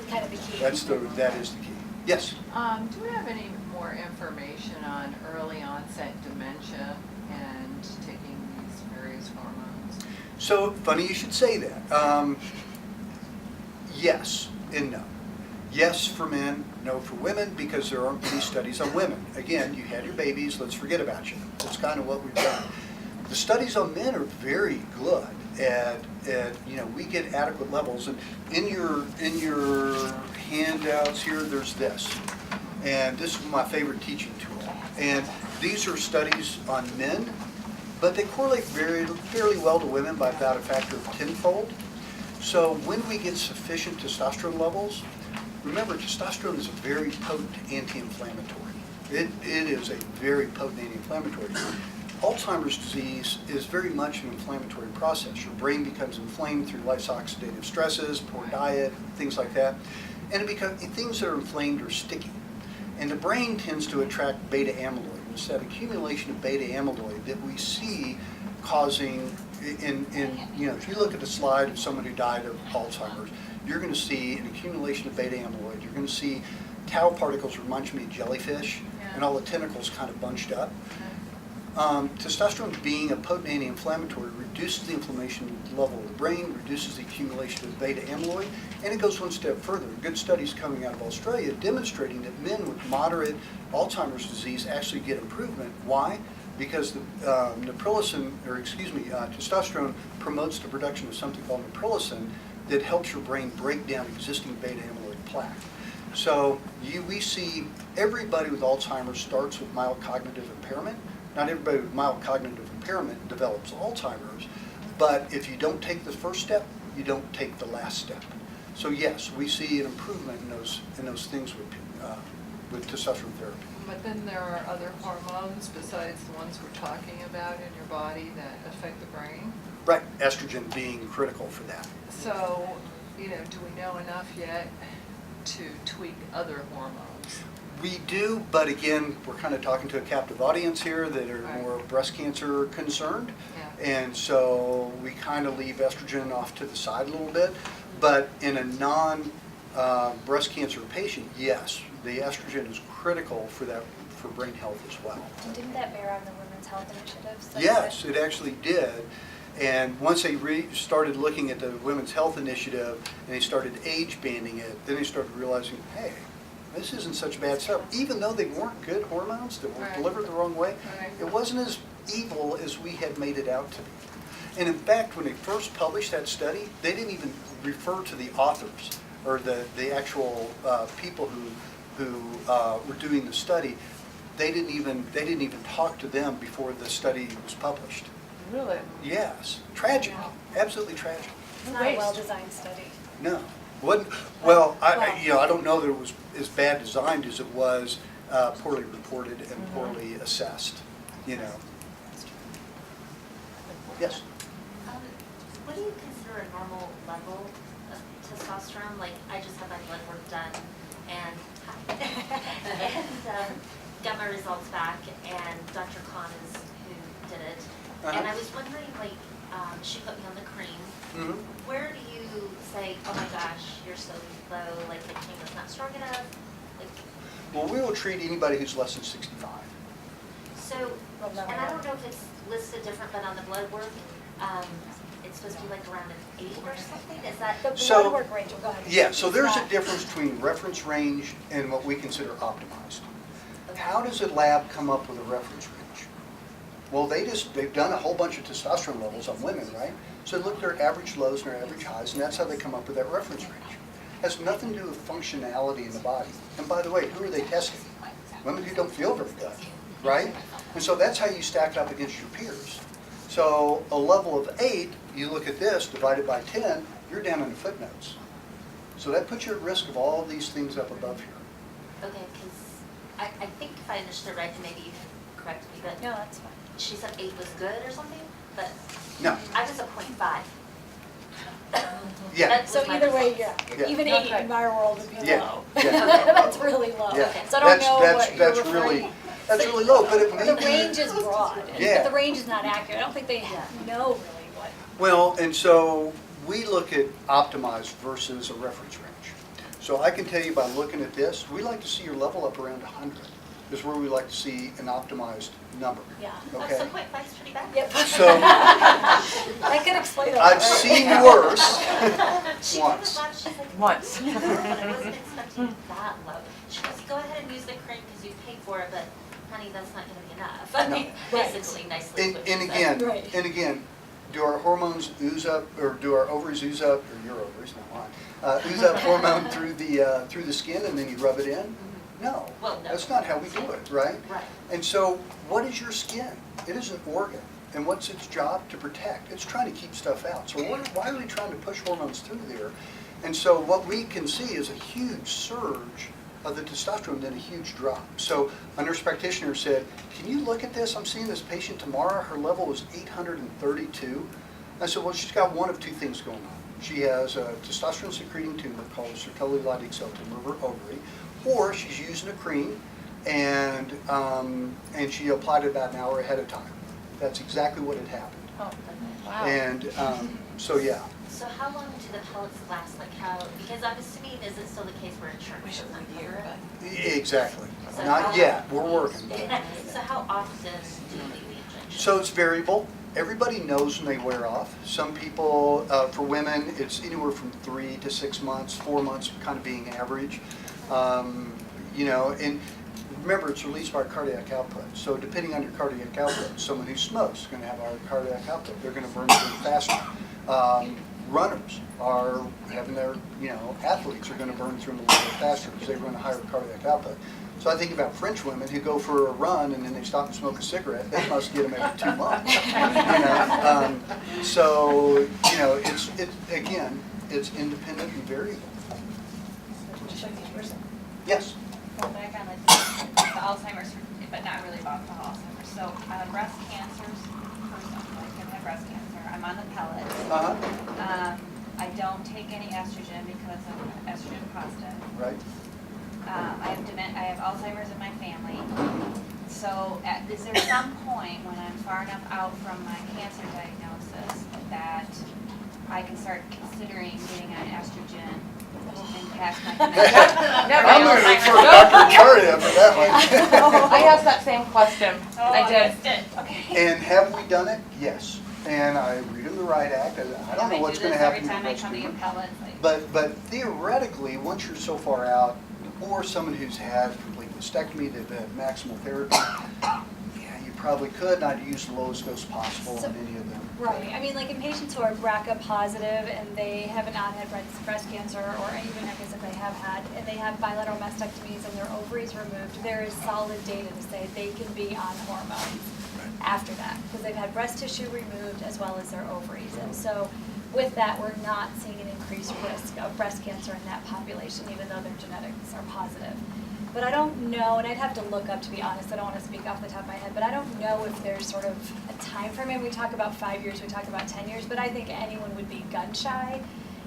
Kind of the key. that is the key. Yes. Do we have any more information on early onset dementia and taking these various hormones? So funny you should say that. Yes and no. Yes for men, no for women, because there aren't any studies on women. Again, you had your babies, let's forget about you. That's kind of what we've done. The studies on men are very good. we get adequate levels. And in your handouts here, there's this. And this is my favorite teaching tool. And these are studies on men, but they correlate fairly well to women by about a factor of 10-fold. So when we get sufficient testosterone levels, remember, testosterone is a very potent anti-inflammatory. It is a very potent anti-inflammatory. Alzheimer's disease is very much an inflammatory process. Your brain becomes inflamed through life's oxidative stresses, poor diet, things like that. And things that are inflamed are sticky. And the brain tends to attract beta amyloid. It's that accumulation of beta amyloid that we see causing, if you look at a slide of someone who died of Alzheimer's, you're going to see an accumulation of beta amyloid. You're going to see tau particles remind me of jellyfish, and all the tentacles kind of bunched up. Testosterone, being a potent anti-inflammatory, reduces the inflammation level of the brain, reduces the accumulation of beta amyloid, and it goes one step further. Good studies coming out of Australia demonstrating that men with moderate Alzheimer's disease actually get improvement. Why? Because the testosterone promotes the production of something called naproxen that helps your brain break down existing beta amyloid plaque. So we see everybody with Alzheimer's starts with mild cognitive impairment. Not everybody with mild cognitive impairment develops Alzheimer's, but if you don't take the first step, you don't take the last step. So yes, we see an improvement in those things with testosterone therapy. But then there are other hormones besides the ones we're talking about in your body that affect the brain? Right, estrogen being critical for that. So, do we know enough yet to tweak other hormones? We do, but again, we're kind of talking to a captive audience here that are more breast cancer concerned. Yeah. And so we kind of leave estrogen off to the side a little bit. But in a non-breast cancer patient, yes, the estrogen is critical for brain health as well. And didn't that bear on the Women's Health Initiative? So Yes, it actually did. And once they started looking at the Women's Health Initiative and they started age banding it, then they started realizing, hey, this isn't such bad stuff. Even though they weren't good hormones that were delivered the wrong way, it wasn't as evil as we had made it out to be. And in fact, when they first published that study, they didn't even refer to the authors or the actual people who were doing the study. They didn't even talk to them before the study was published. Really? Yes, tragic, absolutely tragic. It's not a well-designed study. No, well, I don't know that it was as bad designed as it was poorly reported and poorly assessed. Yes. What do you consider a normal level of testosterone? Like, I just had my blood work done and got my results back, and Dr. Khan is who did it. And I was wondering, like, she put me on the cream. Mm-hmm. Where do you say, oh my gosh, you're so low, like the cream is not strong enough? Like, Well, we will treat anybody who's less than 65. so, and I don't know if it's listed different, but on the blood work, it's supposed to be like around an 8 or something? Is that? The So- blood work range, go ahead. Yeah, so there's a It's not- difference between reference range and what we consider optimized. Okay. How does a lab come up with a reference range? Well, they've done a whole bunch of testosterone levels on women, right? So they look at their average lows and their average highs, and that's how they come up with that reference range. Has nothing to do with functionality in the body. And by the way, who are they testing? Women who don't feel very good, right? And so that's how you stack up against your peers. So a level of 8, you look at this, divided by 10, you're down in the footnotes. So that puts you at risk of all these things up above here. Okay, because I think if I understood right, and maybe you can correct me, but No, that's fine. she said 8 was good or something, but No, I was a 0.5. yeah, That So was my either way, result. Yeah. even 8 in my world would be Yeah. low. Yeah. That's really low. yeah. So I don't know That's what you're really, referring. that's really low, but it may The be- range is broad, Yeah. but the range is not accurate. I don't think they know really what. Well, and so we look at optimized versus a reference range. So I can tell you by looking at this, we like to see your level up around 100 is where we like to see an optimized number. Yeah. Oh, Okay. so 0.5 is pretty bad. Yep. So I could explain that. I've seen worse She once. told us she's like, Once. but I wasn't expecting that low. She goes, go ahead and use the cream because you paid for it, but honey, that's not going to be enough. I No. mean, Right. basically, nicely. And, what she and said. again, Right. and again, do our hormones ooze up, or do our ovaries ooze up, or your ovaries, not mine, ooze up hormone through the skin and then you rub it in? No, Well, no. that's not how we do it, right? Right. And so, what is your skin? It is an organ. And what's its job? To protect. It's trying to keep stuff out. So why are we trying to push hormones through there? And so what we can see is a huge surge of the testosterone, then a huge drop. So a nurse practitioner said, can you look at this? I'm seeing this patient tomorrow. Her level was 832. I said, well, she's got one of two things going on. She has a testosterone secreting tumor called a Sertoli Leydig cell tumor of her ovary, or she's using a cream and she applied it about an hour ahead of time. That's exactly what had happened. Oh, wow. And so, yeah. So how long do the pellets last? Like how, because I'm assuming, is it still the case where insurance doesn't cover it? Exactly. So Not how- yet. We're working. So how often do you need the injection? So it's variable. Everybody knows when they wear off. Some people, for women, it's anywhere from 3 to 6 months, 4 months kind of being average. You know, and remember, it's released by cardiac output. So depending on your cardiac output, someone who smokes is going to have a higher cardiac output. They're going to burn through faster. Runners are having their, you know, athletes are going to burn through them a little bit faster because they run a higher cardiac output. So I think about French women who go for a run and then they stop and smoke a cigarette. They must get them every 2 months. You know? So, you know, again, it's independent and variable. Just like each person. Yes. Going back on the Alzheimer's, but not really about the Alzheimer's. So breast cancers, first off, like I've had breast cancer. I'm on the pellets. Uh-huh. I don't take any estrogen because I'm estrogen positive. Right. I have Alzheimer's in my family. So is there some point when I'm far enough out from my cancer diagnosis that I can start considering getting on estrogen and pass my I'm going to refer to Dr. Chardia for that one. I asked that same question. I did. missed it. Okay. And have we done it? Yes. And I read in the Right Act. I don't know what's going to happen. Every time I breast come to tumor. get pellets, like. But theoretically, once you're so far out, or someone who's had complete mastectomy, they've had maximal therapy, yeah, you probably could not use the lowest dose possible So- on any of them. Right, I mean, like in patients who are BRCA positive and they have not had breast cancer, or even I guess if they have had, and they have bilateral mastectomies and their ovaries removed, there is solid data to say they can be on hormones after that, because they've had breast tissue removed as well as their ovaries. And so with that, we're not seeing an increased risk of breast cancer in that population, even though their genetics are positive. But I don't know, and I'd have to look up, to be honest, I don't want to speak off the top of my head, but I don't know if there's sort of a time frame. I mean, we talk about 5 years, we talk about 10 years, but I think anyone would be gun shy.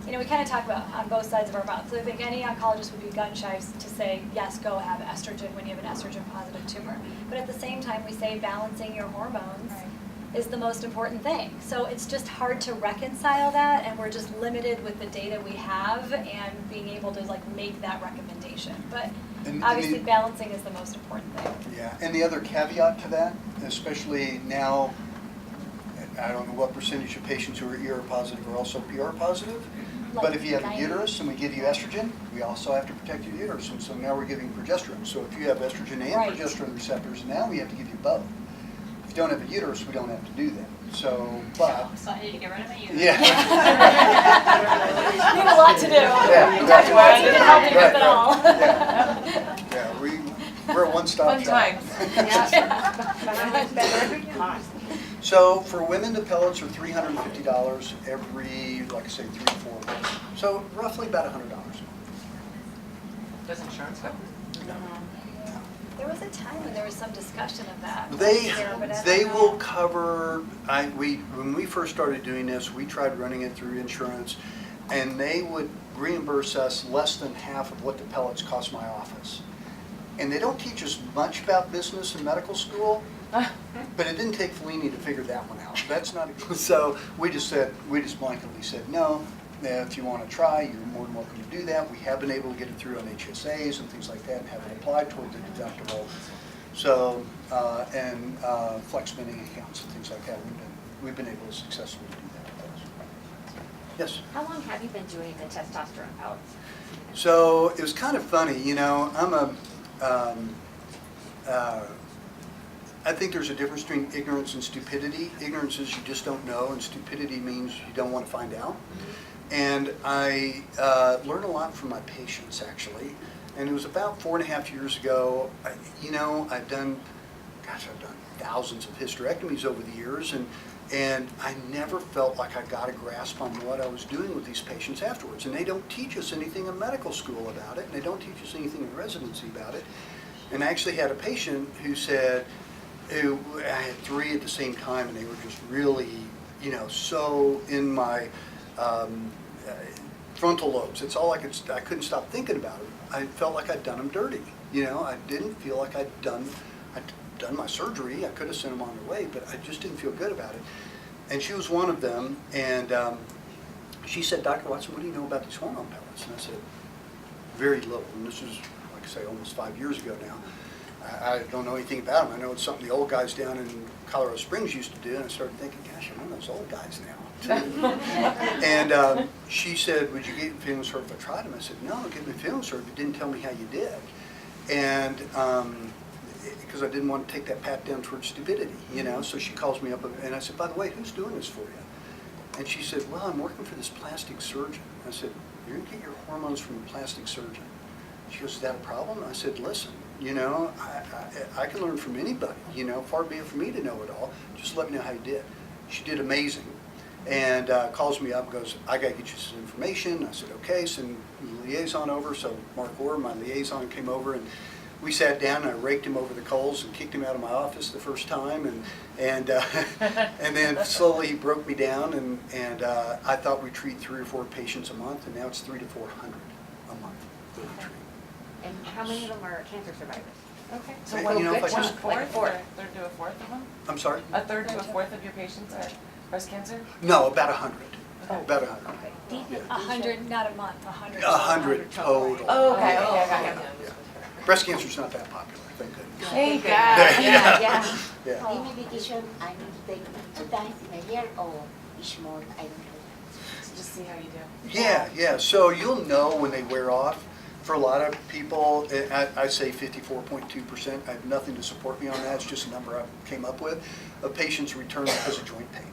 You know, we kind of talk about on both sides of our mouth. So I think any oncologist would be gun shy to say, yes, go have estrogen when you have an estrogen positive tumor. But at the same time, we say balancing your hormones is the most important thing. So it's just hard to reconcile that, and we're just limited with the data we have and being able to like make that recommendation. But And obviously balancing is the most important thing. Yeah, and the other caveat to that, especially now, I don't know what percentage of patients who are ER positive are also PR positive, but Like if you have a 90. uterus and we give you estrogen, we also have to protect your uterus, and so now we're giving progesterone. So if you have estrogen and Right. progesterone receptors, now we have to give you both. If you don't have a uterus, we don't have to do that. So, but, So I need to get rid of my uterus. yeah. You have a lot to do. Yeah, Dr. right. Watson can help you Right, with it all. Yeah, yeah, we're a one-stop Fun shop. times. So for women, the pellets are $350 every, like I say, 3 to 4 months. So roughly about $100. Does insurance cover? There was a time when there was some discussion of that. They Yeah, but I don't they know. will cover. When we first started doing this, we tried running it through insurance, and they would reimburse us less than half of what the pellets cost my office. And they don't teach us much about business in medical school, but it didn't take Fellini to figure that one out. That's not so. We just blanketly said no. If you want to try, you're more than welcome to do that. We have been able to get it through on HSAs and things like that, and have it applied toward the deductible. So and flex spending accounts and things like that. We've been able to successfully do that with those. Yes. How long have you been doing the testosterone pellets? So it was kind of funny, you know. I'm a I think there's a difference between ignorance and stupidity. Ignorance is you just don't know, and stupidity means you don't want to find out. And I learned a lot from my patients, actually. And it was about 4.5 years ago. I've done thousands of hysterectomies over the years, and I never felt like I got a grasp on what I was doing with these patients afterwards. And they don't teach us anything in medical school about it, and they don't teach us anything in residency about it. And I actually had a patient who said, I had 3 at the same time, and they were just really, so in my frontal lobes. It's all I couldn't stop thinking about it. I felt like I'd done them dirty. I didn't feel like I'd done my surgery. I could have sent them on their way, but I just didn't feel good about it. And she was one of them, and she said, Dr. Watson, what do you know about these hormone pellets? And I said, very little. And this was, like I say, almost 5 years ago now. I don't know anything about them. I know it's something the old guys down in Colorado Springs used to do, and I started thinking, gosh, I'm one of those old guys now. And she said, would you get feelings hurt if I tried them? I said, no, get me feelings hurt, but didn't tell me how you did. And because I didn't want to take that path down towards stupidity, so she calls me up, and I said, by the way, who's doing this for you? And she said, well, I'm working for this plastic surgeon. I said, you're going to get your hormones from a plastic surgeon. She goes, is that a problem? I said, listen, I can learn from anybody, far be it from me to know it all. Just let me know how you did. She did amazing. And calls me up and goes, I got to get you some information. I said, okay, send the liaison over. So Mark Orr, my liaison, came over, and we sat down, and I raked him over the coals and kicked him out of my office the first time. And then slowly he broke me down, and I thought we'd treat 3 or 4 patients a month, and now it's 300 to 400 a month that we treat. And how many of them are cancer survivors? Okay. So Hey, one, you know, if I one just- fourth, Like a or fourth, third to a fourth of them? I'm sorry? A third to a fourth of your patients are breast cancer? No, about 100. Oh. About 100. okay. 100, not a month, 100. 100 total. Oh, okay, okay, I got you. Yeah. Breast cancer's not that popular, thank goodness. Thank God. Yeah. The Yeah. medication I need to take 2 times in a year or each month, I don't know. So just see how you do. Yeah. So you'll know when they wear off. For a lot of people, I say 54.2%. I have nothing to support me on that. It's just a number I came up with. Of patients return because of joint pain.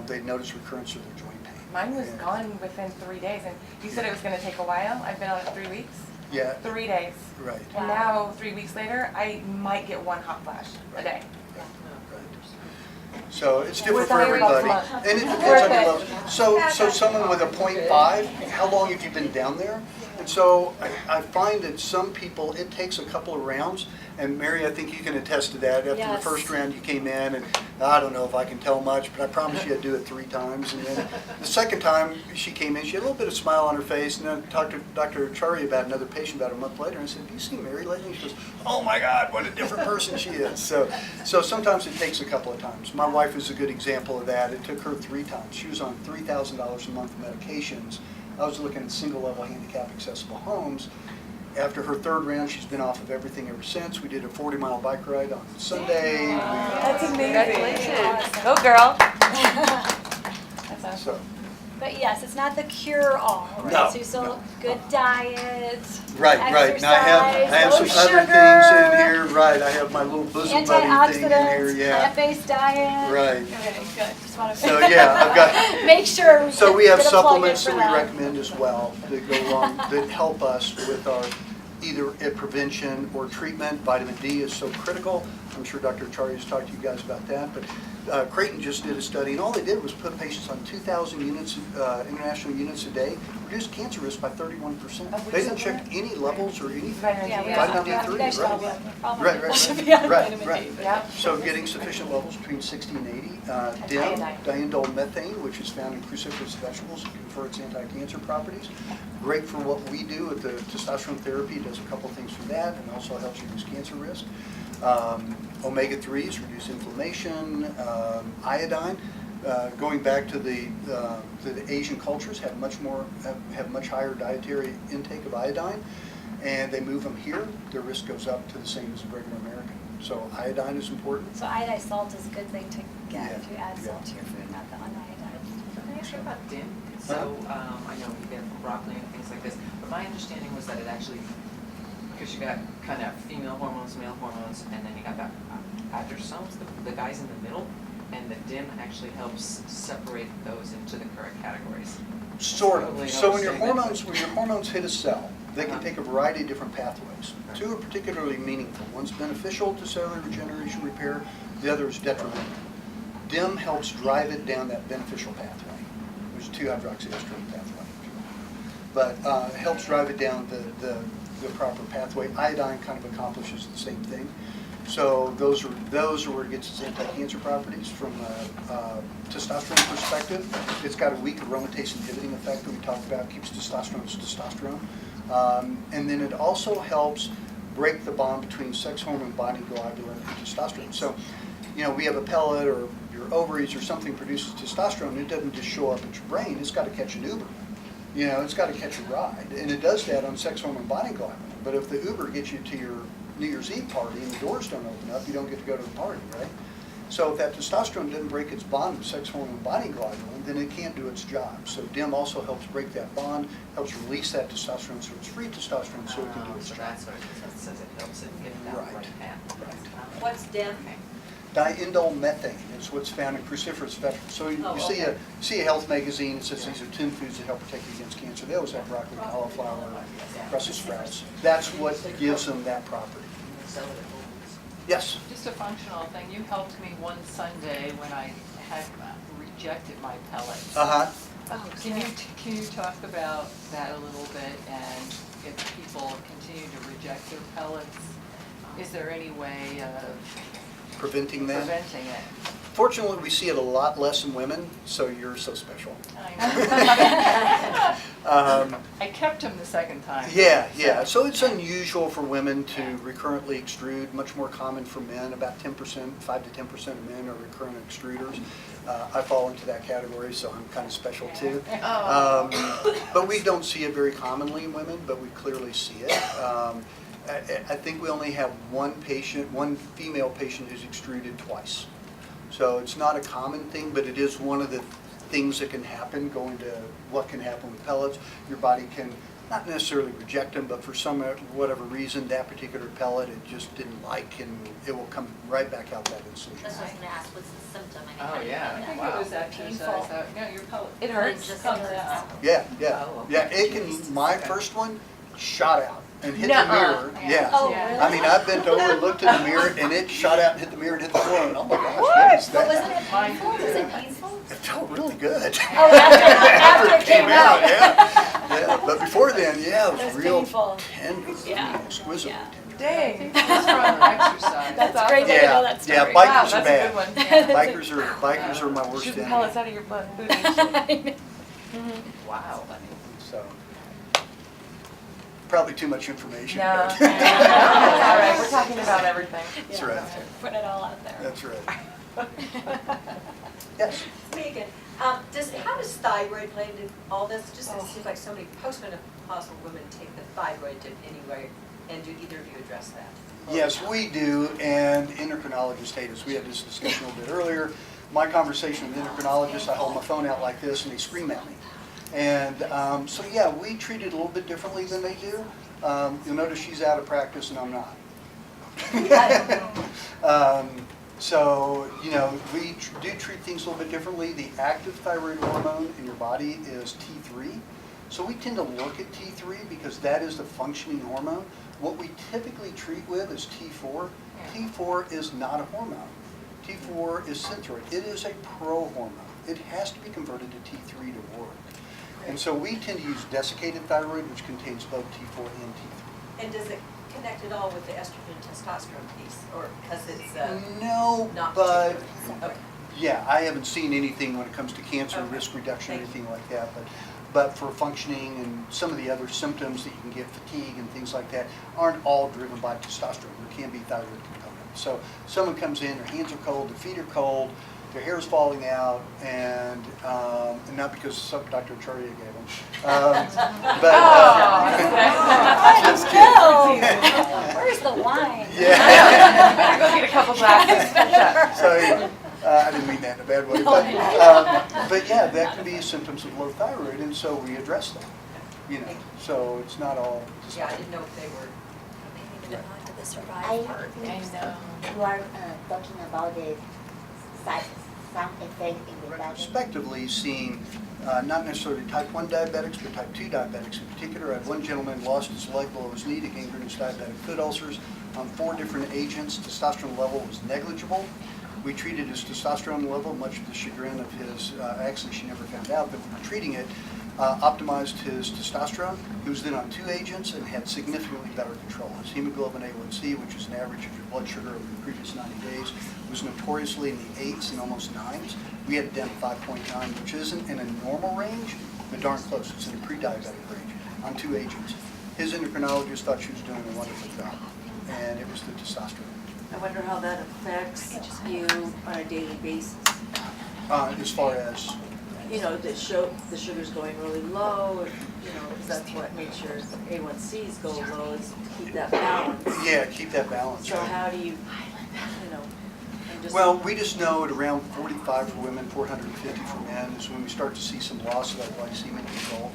They notice recurrence of their joint pain. Mine was And- gone within 3 days, and you said it was going to take a while. I've been on it 3 weeks. Yeah, 3 days. right. And now, 3 weeks later, I might get 1 hot flash a day. So it's different for Worth it. everybody. And it depends Worth on your it. level. So someone with a 0.5, how long have you been down there? And so I find that some people, it takes a couple of rounds. And Mary, I think you can attest to that. After the Yes. first round you came in, and I don't know if I can tell much, but I promise you I'd do it 3 times. And then the second time she came in, she had a little bit of smile on her face. And then I talked to Dr. Chari about another patient about a month later. And I said, have you seen Mary lately? She goes, oh my God, what a different person she is. So sometimes it takes a couple of times. My wife is a good example of that. It took her 3 times. She was on $3,000 a month of medications. I was looking at single-level handicap accessible homes. After her 3rd round, she's been off of everything ever since. We did a 40-mile bike ride on Sunday. That's amazing. Congratulations. Go, girl. That's awesome. So, But yes, it's not the cure-all, right? No, So you still, no. good diet, right. And I have exercise, some low other things in sugar, here. Right, I have my little bosom buddy thing in here. antioxidants, Yeah. plant-based diet. Right. Okay, good. Just want to So yeah, I've got. make sure. So we have get a plug in supplements for that we recommend as well that go along, that help us with our either prevention or treatment. Vitamin D is so critical. I'm sure Dr. Chari has talked to you guys about that, but Creighton just did a study, and all they did was put patients on 2,000 units, international units a day, reduced cancer risk by 31%. Of which They didn't check supplement? any levels or anything. Vitamin Yeah, D. we Vitamin have, D3, you guys should all right. be on, all my Right, people right, should be on right, vitamin right. D. Yeah. So getting sufficient levels between 60 and 80. DIM, iodine. diindolylmethane, which is found in cruciferous vegetables for its anti-cancer properties. Great for what we do with the testosterone therapy. It does a couple things for that, and also helps reduce cancer risk. Omega-3s reduce inflammation. Iodine, going back to the Asian cultures, have much higher dietary intake of iodine, and they move them here, their risk goes up to the same as a regular American. So iodine is important. So iodized salt is a good thing to get Yeah, if you add yeah. salt to your food, not the uniodized. Can I ask you about DIM? So, I know you get broccoli and things like this, but my understanding was that it actually because you got kind of female hormones, male hormones, and then you got the androgens, the guys in the middle, and the DIM actually helps separate those into the correct categories. Sort Probably of. So when your overstatement. hormones hit a cell, they can take a variety of different pathways. Two are particularly meaningful. One's beneficial to cellular regeneration repair, the other is detrimental. DIM helps drive it down that beneficial pathway, which is 2-hydroxyestrone pathway. But it helps drive it down the proper pathway. Iodine kind of accomplishes the same thing. So those are where it gets its anti-cancer properties from a testosterone perspective. It's got a weak aromatase inhibiting effect that we talked about, keeps testosterone as testosterone. And then it also helps break the bond between sex hormone binding globulin and testosterone. So, you know, we have a pellet or your ovaries or something produces testosterone. It doesn't just show up at your brain. It's got to catch an Uber. You know, it's got to catch a ride. And it does that on sex hormone binding globulin. But if the Uber gets you to your New Year's Eve party and the doors don't open up, you don't get to go to the party, right? So if that testosterone doesn't break its bond with sex hormone binding globulin, then it can't do its job. So DIM also helps break that bond, helps release that testosterone so it's free testosterone so it can do its So job. that's what it says, it helps it get down the right path. Right. What's DIM? Diindole methane is what's found in cruciferous vegetables. So you Oh, see okay. a health magazine that says these are 10 foods that help protect you against cancer. They always have broccoli, cauliflower, Brussels sprouts. That's what gives them that property. Yes? Just a functional thing, you helped me one Sunday when I had rejected my pellets. Uh-huh. Can you talk about that a little bit, and if people continue to reject their pellets, is there any way of Preventing that. preventing it? Fortunately, we see it a lot less in women, so you're so special. I Um, I kept him the second time. Yeah. So it's unusual for women to recurrently extrude, much more common for men. About 10%, 5 to 10% of men are recurrent extruders. I fall into that category, so I'm kind of special too. But we don't see it very commonly in women, but we clearly see it. I think we only have one female patient who's extruded twice. So it's not a common thing, but it is one of the things that can happen, going to what can happen with pellets. Your body can not necessarily reject them, but for some whatever reason, that particular pellet it just didn't like, and it will come right back out that incision. That's what I was gonna ask, what's the symptom? I mean, Oh, how do you yeah. know I that? think Wow. it was exercise, no, your pellet. It hurts. Just Comes hurts. out. Yeah. Oh, okay. Yeah, it can, my first one shot out and hit the Nuh-uh. mirror. Yeah. Oh, Yeah. really? I mean, I bent over and looked in the mirror, and it shot out and hit the mirror and hit the floor, and oh my gosh, What? what is But wasn't that? it painful? Was it painful? It felt really good. Oh, after it came out. Yeah. But before then, yeah, it It was was real painful. tender, Yeah. exquisitely Yeah. tender. Dang. It was from exercise. That's awesome. great that you know Yeah, that yeah, story. Wow, bikers are that's a good bad. one. Bikers are my worst Shooting enemy. pellets out of your butt. Booty. Wow. So, probably too much information. No. but- All right, we're talking about everything. That's right. Put it all out there. That's right. Yes. Megan, how does thyroid play into all this? Just it seems like so many postmenopausal women take the thyroid dip anyway, and do either of you address that? Yes, we do, and endocrinologists hate us. We had this discussion a little bit earlier. My conversation with endocrinologists, I hold my phone out like this and they scream at me. And so yeah, we treat it a little bit differently than they do. You'll notice she's out of practice and I'm not. So, you know, we do treat things a little bit differently. The active thyroid hormone in your body is T3. So we tend to look at T3 because that is the functioning hormone. What we typically treat with is T4. T4 is not a hormone. T4 is synthroid. It is a pro-hormone. It has to be converted to T3 to work. And so we tend to use desiccated thyroid, which contains both T4 and T3. And does it connect at all with the estrogen testosterone piece, or because it's No, not but particular? Okay. yeah, I haven't seen anything when it comes to cancer Okay. risk reduction or Thank anything like that. But for functioning and some of the other symptoms that you can get, fatigue and things like that, aren't all driven by testosterone. There can be thyroid components. So someone comes in, their hands are cold, their feet are cold, their hair is falling out, and not because Dr. Charia gave them. But just kidding. No. Where's the wine? Yeah. Go get a couple glasses. So I didn't mean that in a bad way, but yeah, that can be symptoms of low thyroid, and so we address them. You know, so it's not all. Yeah, I didn't know if they were the survive I part. think I know. you are talking about the side, some effect in the diet. Retrospectively seen, not necessarily type 1 diabetics, but type 2 diabetics in particular. I had one gentleman lost his leg below his knee to gangrenous diabetic foot ulcers on 4 different agents. Testosterone level was negligible. We treated his testosterone level, much to the chagrin of his, actually she never found out that we were treating it, optimized his testosterone. He was then on 2 agents and had significantly better control. His hemoglobin A1C, which is an average of your blood sugar over the previous 90 days, was notoriously in the 8s and almost 9s. We had it down to 5.9, which isn't in a normal range, but darn close. It's in a pre-diabetic range on 2 agents. His endocrinologist thought she was doing a wonderful job, and it was the testosterone. I wonder how that affects you on a daily basis. As far as, You know, the sugar's going really low, you know, because that's what makes your A1Cs go low, is to keep that balance. yeah, keep that balance. So right? how do you know, I'm just. Well, we just know at around 45 for women, 450 for men is when we start to see some loss of that glycemic control.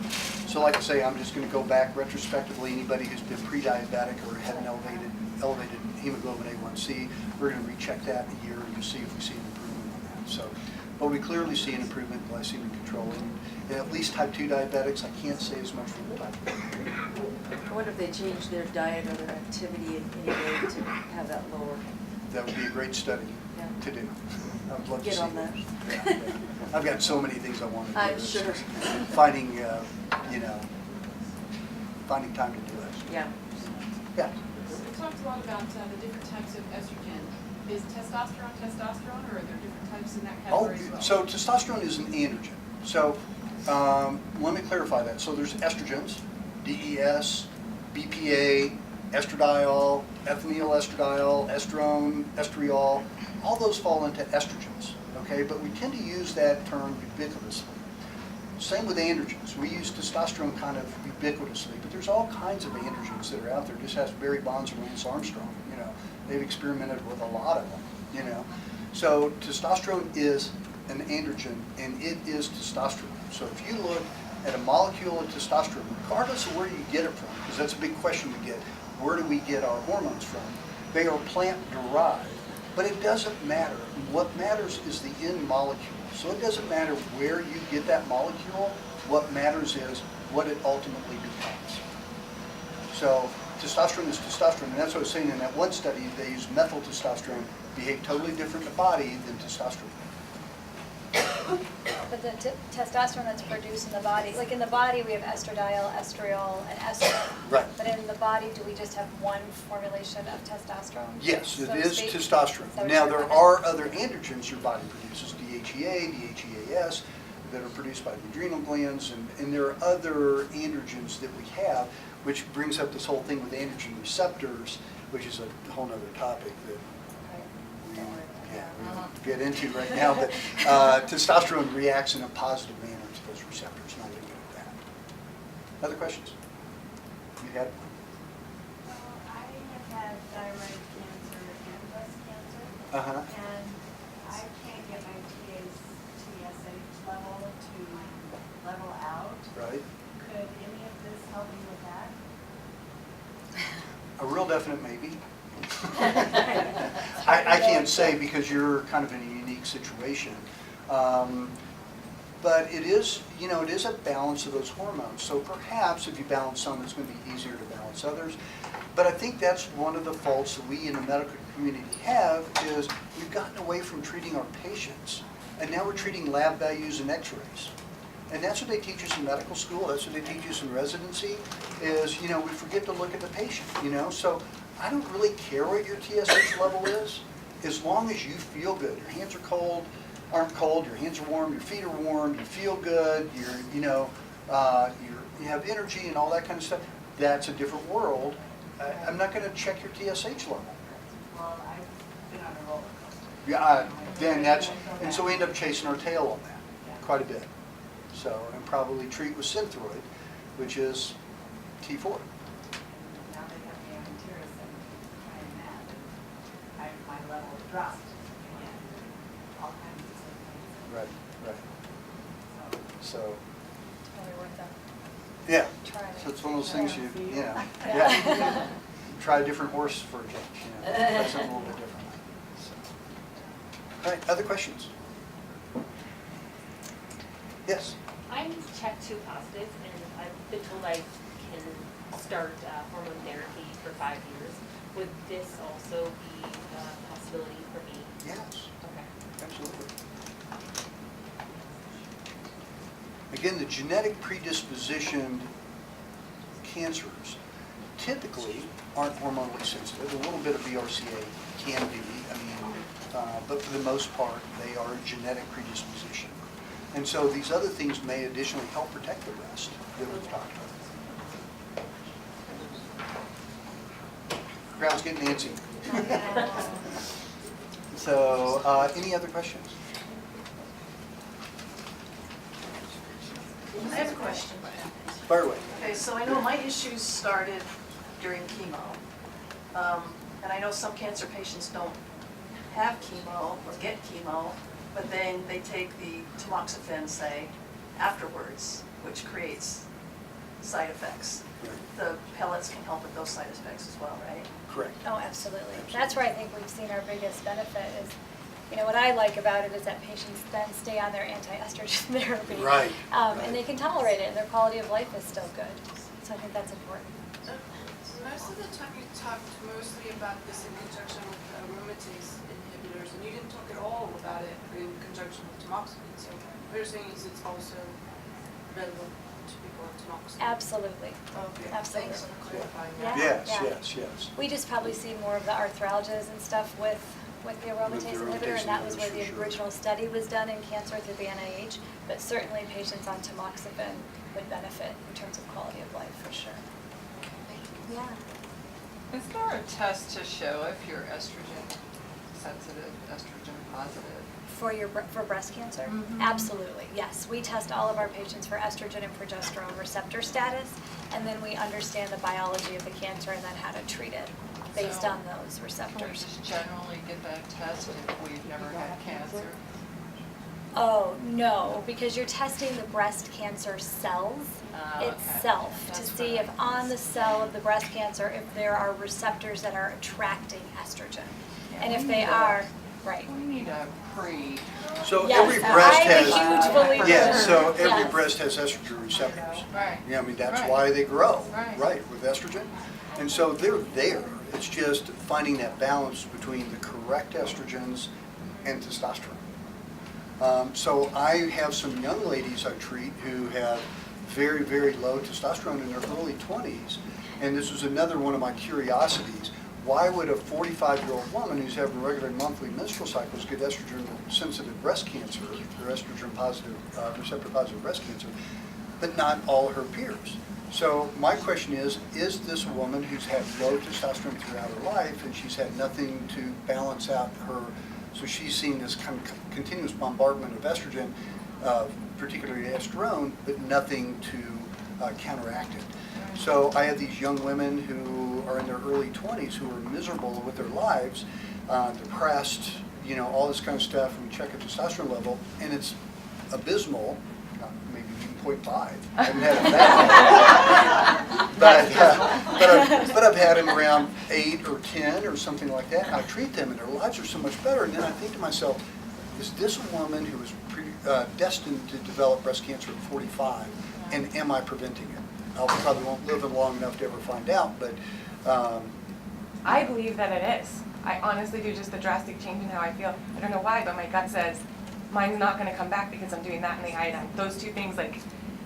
So like I say, I'm just going to go back retrospectively. Anybody who's been pre-diabetic or had an elevated hemoglobin A1C, we're going to recheck that in a year and see if we see an improvement on that. So, but we clearly see an improvement in glycemic control. And at least type 2 diabetics, I can't say as much for the type 1. I wonder if they change their diet or their activity in any way to have that lower. That would be a great study Yeah. to do. I would love to Get see on that. I've got so many things I want to do. I'm It's sure. just Finding, finding time to do it. Yeah. Yeah. We talked a lot about the different types of estrogen. Is testosterone testosterone, or are there different types in that Oh, category as well? so testosterone is an androgen. So let me clarify that. So there's estrogens, DES, BPA, estradiol, ethinyl estradiol, estrone, estriol. All those fall into estrogens, okay? But we tend to use that term ubiquitously. Same with androgens. We use testosterone kind of ubiquitously, but there's all kinds of androgens that are out there. Just ask Barry Bonds or Lance Armstrong, They've experimented with a lot of them, So testosterone is an androgen, and it is testosterone. So if you look at a molecule of testosterone, regardless of where you get it from, because that's a big question we get, where do we get our hormones from? They are plant-derived, but it doesn't matter. What matters is the end molecule. So it doesn't matter where you get that molecule. What matters is what it ultimately becomes. So testosterone is testosterone, and that's what I was saying in that one study, they used methyl testosterone, behaved totally different in the body than testosterone. But the testosterone that's produced in the body, like in the body, we have estradiol, estriol, and estrone. Right. But in the body, do we just have one formulation of testosterone? Yes, it So to is speak? testosterone. So Now, it's there your- are other androgens your body produces, DHEA, DHEAS, that are produced by the adrenal glands, and there are other androgens that we have, which brings up this whole thing with androgen receptors, which is a whole other topic that we won't get into right now, but testosterone reacts in a positive manner to those receptors, not to get at that. Other questions? You had one? I have had thyroid cancer and breast cancer, Uh-huh. and I can't get my TSH level to level out. Right. Could any of this help me with that? A real definite maybe. I can't say because you're kind of in a unique situation. But it is, it is a balance of those hormones. So perhaps if you balance some, it's going to be easier to balance others. But I think that's one of the faults that we in the medical community have is we've gotten away from treating our patients. And now we're treating lab values and x-rays. And that's what they teach us in medical school. That's what they teach us in residency is, we forget to look at the patient, So I don't really care what your TSH level is, as long as you feel good. Your hands aren't cold, your hands are warm, your feet are warm, you feel good, you have energy and all that kind of stuff. That's a different world. I'm not going to check your TSH level. Well, I've been on a roller coaster. Yeah, and so we end up chasing our tail on that quite a bit. So, and probably treat with Synthroid, which is T4. Now they have me on tyrosine trying that, and my level dropped again, all kinds of things. Right. So, Probably worth it. yeah. Try it. So it's one of those things Yeah. yeah. try a different horse for a change. You know, try something a little bit different. So. All right, other questions? Yes? I'm check 2 positive, and I've been told I can start hormone therapy for 5 years. Would this also be a possibility for me? Yes, Okay. absolutely. Again, the genetic predispositioned cancers typically aren't hormonally sensitive. A little bit of BRCA can be, but for the most part, they are genetic predisposition. And so these other things may additionally help protect the rest that we've talked about. Crowd's getting antsy. So, any other questions? I have a question. Fire away. Okay, so I know my issues started during chemo. And I know some cancer patients don't have chemo or get chemo, but then they take the tamoxifen, say, afterwards, which creates side effects. The pellets can help with those side effects as well, right? Correct. Oh, absolutely. That's where I think we've seen our biggest benefit is, you know, what I like about it is that patients then stay on their anti-estrogen therapy. Right. And they can tolerate it, and their quality of life is still good. So I think that's important. Most of the time you talked mostly about this in conjunction with aromatase inhibitors, and you didn't talk at all about it in conjunction with tamoxifen. So what you're saying is it's also relevant to people on tamoxifen? Absolutely. Okay, Absolutely. thanks for clarifying that. Yes, Yeah. yes. We just probably see more of the arthralgias and stuff with the aromatase With the inhibitor, and that was where aromatase the inhibitors, for sure. original study was done in cancer through the NIH. But certainly patients on tamoxifen would benefit in terms of quality of life, for sure. Yeah. Is there a test to show if you're estrogen sensitive, estrogen positive? For breast cancer? Mhm. Absolutely, yes. We test all of our patients for estrogen and progesterone receptor status, and then we understand the biology of the cancer and then how to treat it based So, on those Can we receptors. just generally get that test if we've never had cancer? Oh, no, because you're testing the breast cancer cells Okay. itself to That's see what if I on the cell of the breast cancer, if there are receptors that are attracting estrogen. And if they are, right. We need a pre. So Yes, every breast I'm a has, huge believer. yes, so every Yes. breast has estrogen receptors. Right. Yeah, I mean, that's Right. why they grow, Right. right, with estrogen. And so they're there. It's just finding that balance between the correct estrogens and testosterone. So I have some young ladies I treat who have very, very low testosterone in their early 20s. And this was another one of my curiosities. Why would a 45-year-old woman who's having regular monthly menstrual cycles get estrogen-sensitive breast cancer or estrogen-positive, receptor-positive breast cancer, but not all her peers? So my question is this a woman who's had low testosterone throughout her life and she's had nothing to balance out her, so she's seen this kind of continuous bombardment of estrogen, particularly estrone, but nothing to counteract it. So I have these young women who are in their early 20s who are miserable with their lives, depressed, you know, all this kind of stuff, and we check a testosterone level, and it's abysmal, maybe even 0.5. I haven't had it that but I've had them around 8 or 10 or something like that, and I treat them, and their lives are so much better. And then I think to myself, is this a woman who is destined to develop breast cancer at 45, and am I preventing it? I probably won't live long enough to ever find out, but I believe that it is. I honestly do, just the drastic change in how I feel. I don't know why, but my gut says mine's not going to come back because I'm doing that and the iodine. Those two things, like,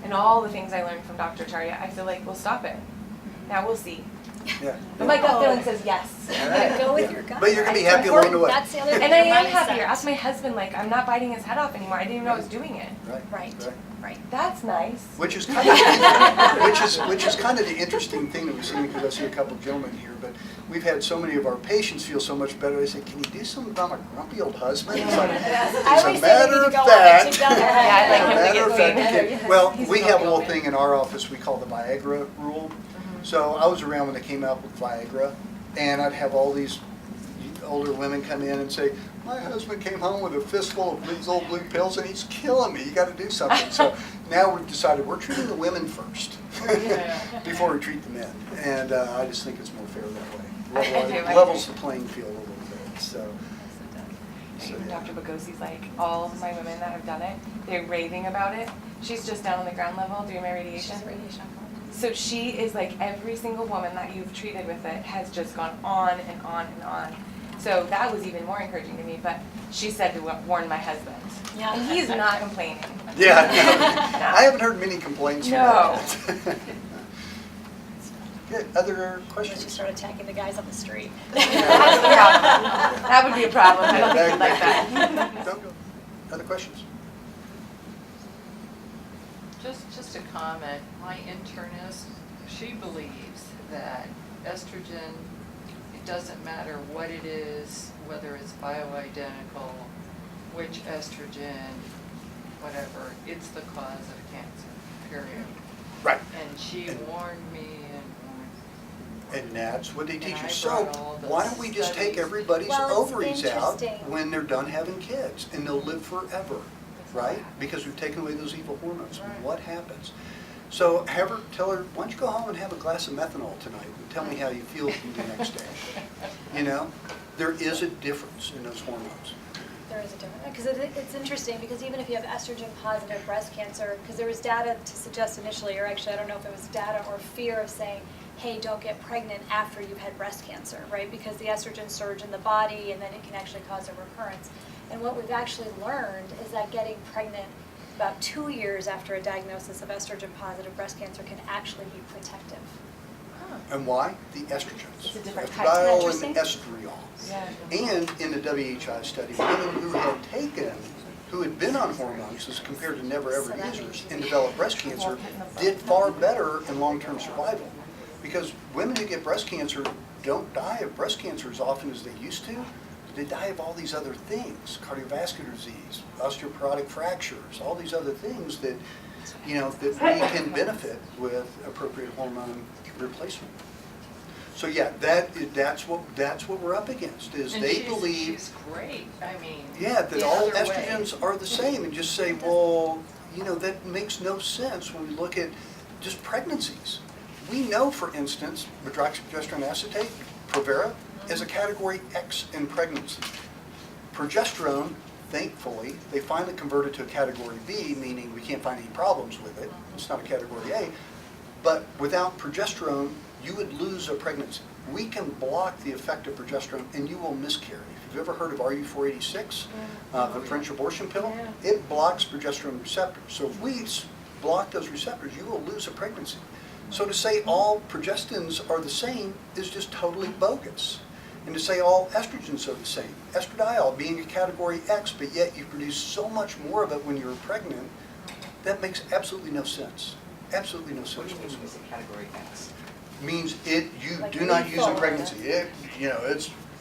and all the things I learned from Dr. Charya, I feel like we'll stop it. Now we'll see. yeah. But my gut feeling says yes. Go with your gut. But you're gonna be It's happy along the important. way. That's the other thing. And I your am mindset. happier. Ask my husband, like, I'm not biting his head off anymore. I didn't even know I was doing it. Right. That's nice. Which is kind of which is kind of the interesting thing that we see, because I see a couple of gentlemen here, but we've had so many of our patients feel so much better. They say, "Can you do something about my grumpy old husband?" It's like, I as always a say they matter need to of go on it fact, together. Yeah, I'd like him to matter get of fact, seen. we can- well, He's we a have a real little man. thing in our office we call the Viagra rule. So I was around when they came out with Viagra, and I'd have all these older women come in and say, "My husband came home with a fistful of these old blue pills and he's killing me. You got to do something." So now we've decided we're treating the women first before we treat the men, and I just think it's more fair that way. levels the playing field a little bit, so. Even yeah. Dr. Bogosi's like, all of my women that have done it, they're raving about it. She's just down on the ground level doing my radiation. She's a radiation oncologist. So she is like, every single woman that you've treated with it has just gone on and on and on. So that was even more encouraging to me, but she said to warn my husband. Yeah. And he's not complaining. Yeah, no, I haven't heard many complaints from No. that. Good, other Unless you questions? start attacking the guys on the street. Yeah, that would be a problem. I don't think he'd like that. Don't go. Other questions? Just a comment, my internist, she believes that estrogen, it doesn't matter what it is, whether it's bioidentical, which estrogen, whatever, it's the cause of cancer, period. Right. And she warned me And that's what they And teach I you. So brought all the why don't we just take studies. everybody's Well, it's ovaries out interesting. when they're done having kids, and they'll live forever, right? Because we've taken away those evil hormones. Right. What happens? So have her, tell her, why don't you go home and have a glass of methanol tonight and tell me how you feel the next day. You know, there is a difference in those hormones. There is a difference, because it's interesting, because even if you have estrogen-positive breast cancer, because there was data to suggest initially, or actually I don't know if it was data or fear of saying, hey, don't get pregnant after you've had breast cancer, right? Because the estrogen surge in the body, and then it can actually cause a recurrence. And what we've actually learned is that getting pregnant about 2 years after a diagnosis of estrogen-positive breast cancer can actually be protective. And why? The estrogens. It's a different type. Estradiol Isn't and that estriol. Yeah. And in the WHI study, women who had been on hormones as compared to never ever users and developed breast cancer did far better in long-term survival. Because women who get breast cancer don't die of breast cancer as often as they used to. They die of all these other things, cardiovascular disease, osteoporotic fractures, all these other things that, you know, that we can benefit with appropriate hormone replacement. So yeah, that's what we're up against, is and they believe, she's great, I mean. yeah, that the all other way. estrogens are the same, and just say, well, you know, that makes no sense when we look at just pregnancies. We know, for instance, medroxyprogesterone acetate, Provera, is a category X in pregnancy. Progesterone, thankfully, they finally converted to a category B, meaning we can't find any problems with it. It's not a category A. But without progesterone, you would lose a pregnancy. We can block the effect of progesterone and you will miscarry. If you've ever heard of RU486, the French abortion pill, it blocks progesterone receptors. So if we block those receptors, you will lose a pregnancy. So to say all progestins are the same is just totally bogus. And to say all estrogens are the same, estradiol being a category X, but yet you produce so much more of it when you're pregnant, that makes absolutely no sense. Absolutely no sense. What do you mean it's a category X? Means you Like do not use in lethal. pregnancy.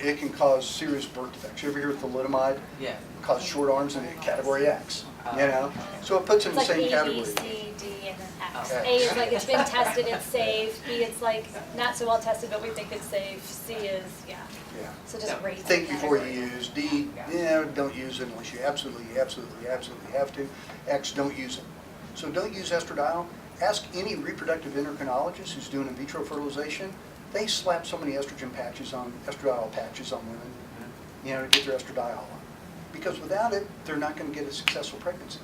It can cause serious birth defects. You ever hear of thalidomide? Yeah. Cause short arms in category X, you know? So it puts it in the It's like same A, category. B, C, D, and then X. Okay. A is like it's been tested, it's safe. B, it's like not so well tested, but we think it's safe. C is, yeah. Yeah. So just rate. Think the before you category. use. D, don't use it unless you absolutely have to. X, don't use it. So don't use estradiol. Ask any reproductive endocrinologist who's doing in vitro fertilization. They slap so many estradiol patches on women, you know, to get their estradiol on. Because without it, they're not going to get a successful pregnancy.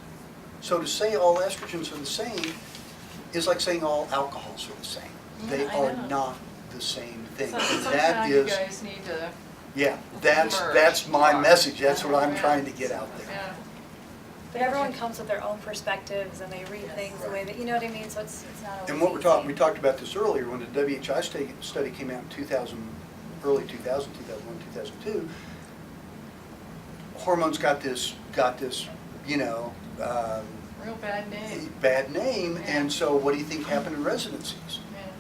So to say all estrogens are the same is like saying all alcohols are the same. They I are know. not the same thing. So And that sometime you is, guys need to, yeah, that's my message. That's what I'm trying to get out there. yeah. But everyone comes with their own perspectives and they read things the way that, you know what I mean? So it's not always And what easy. we talked about this earlier, when the WHI study came out in early 2000, 2001, 2002, hormones got this, you know, Real bad name. bad name, Yeah. and so what do you think happened in residencies? Yeah.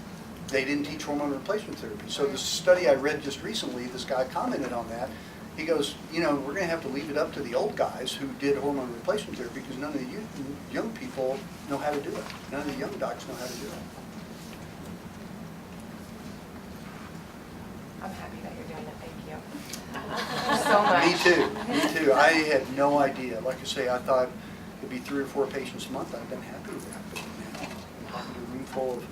They didn't teach hormone replacement therapy. So the study I read just recently, this guy commented on that. He goes, you know, we're going to have to leave it up to the old guys who did hormone replacement therapy because none of the young people know how to do it. None of the young docs know how to do it. I'm happy that you're doing it, thank you. So much. Me too. I had no idea. Like I say, I thought it'd be 3 or 4 patients a month. I've been happy with that. But now I'm talking to a room full of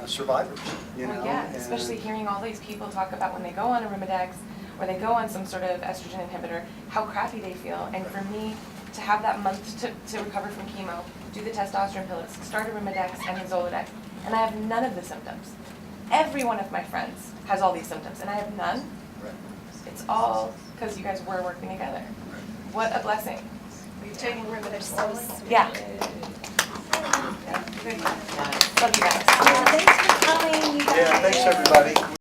survivors, you know? Well, yeah, and- especially hearing all these people talk about when they go on Arimidex or they go on some sort of estrogen inhibitor, how crappy they feel. And for me to have that month to recover from chemo, do the testosterone pills, start Arimidex and the Zoladex, and I have none of the symptoms. Every one of my friends has all these symptoms, and I have none. Right. It's all because you guys were working together. What a blessing. You're taking Arimidex slowly? Yeah. Love you guys. Thanks for coming, you guys. Yeah, thanks, everybody.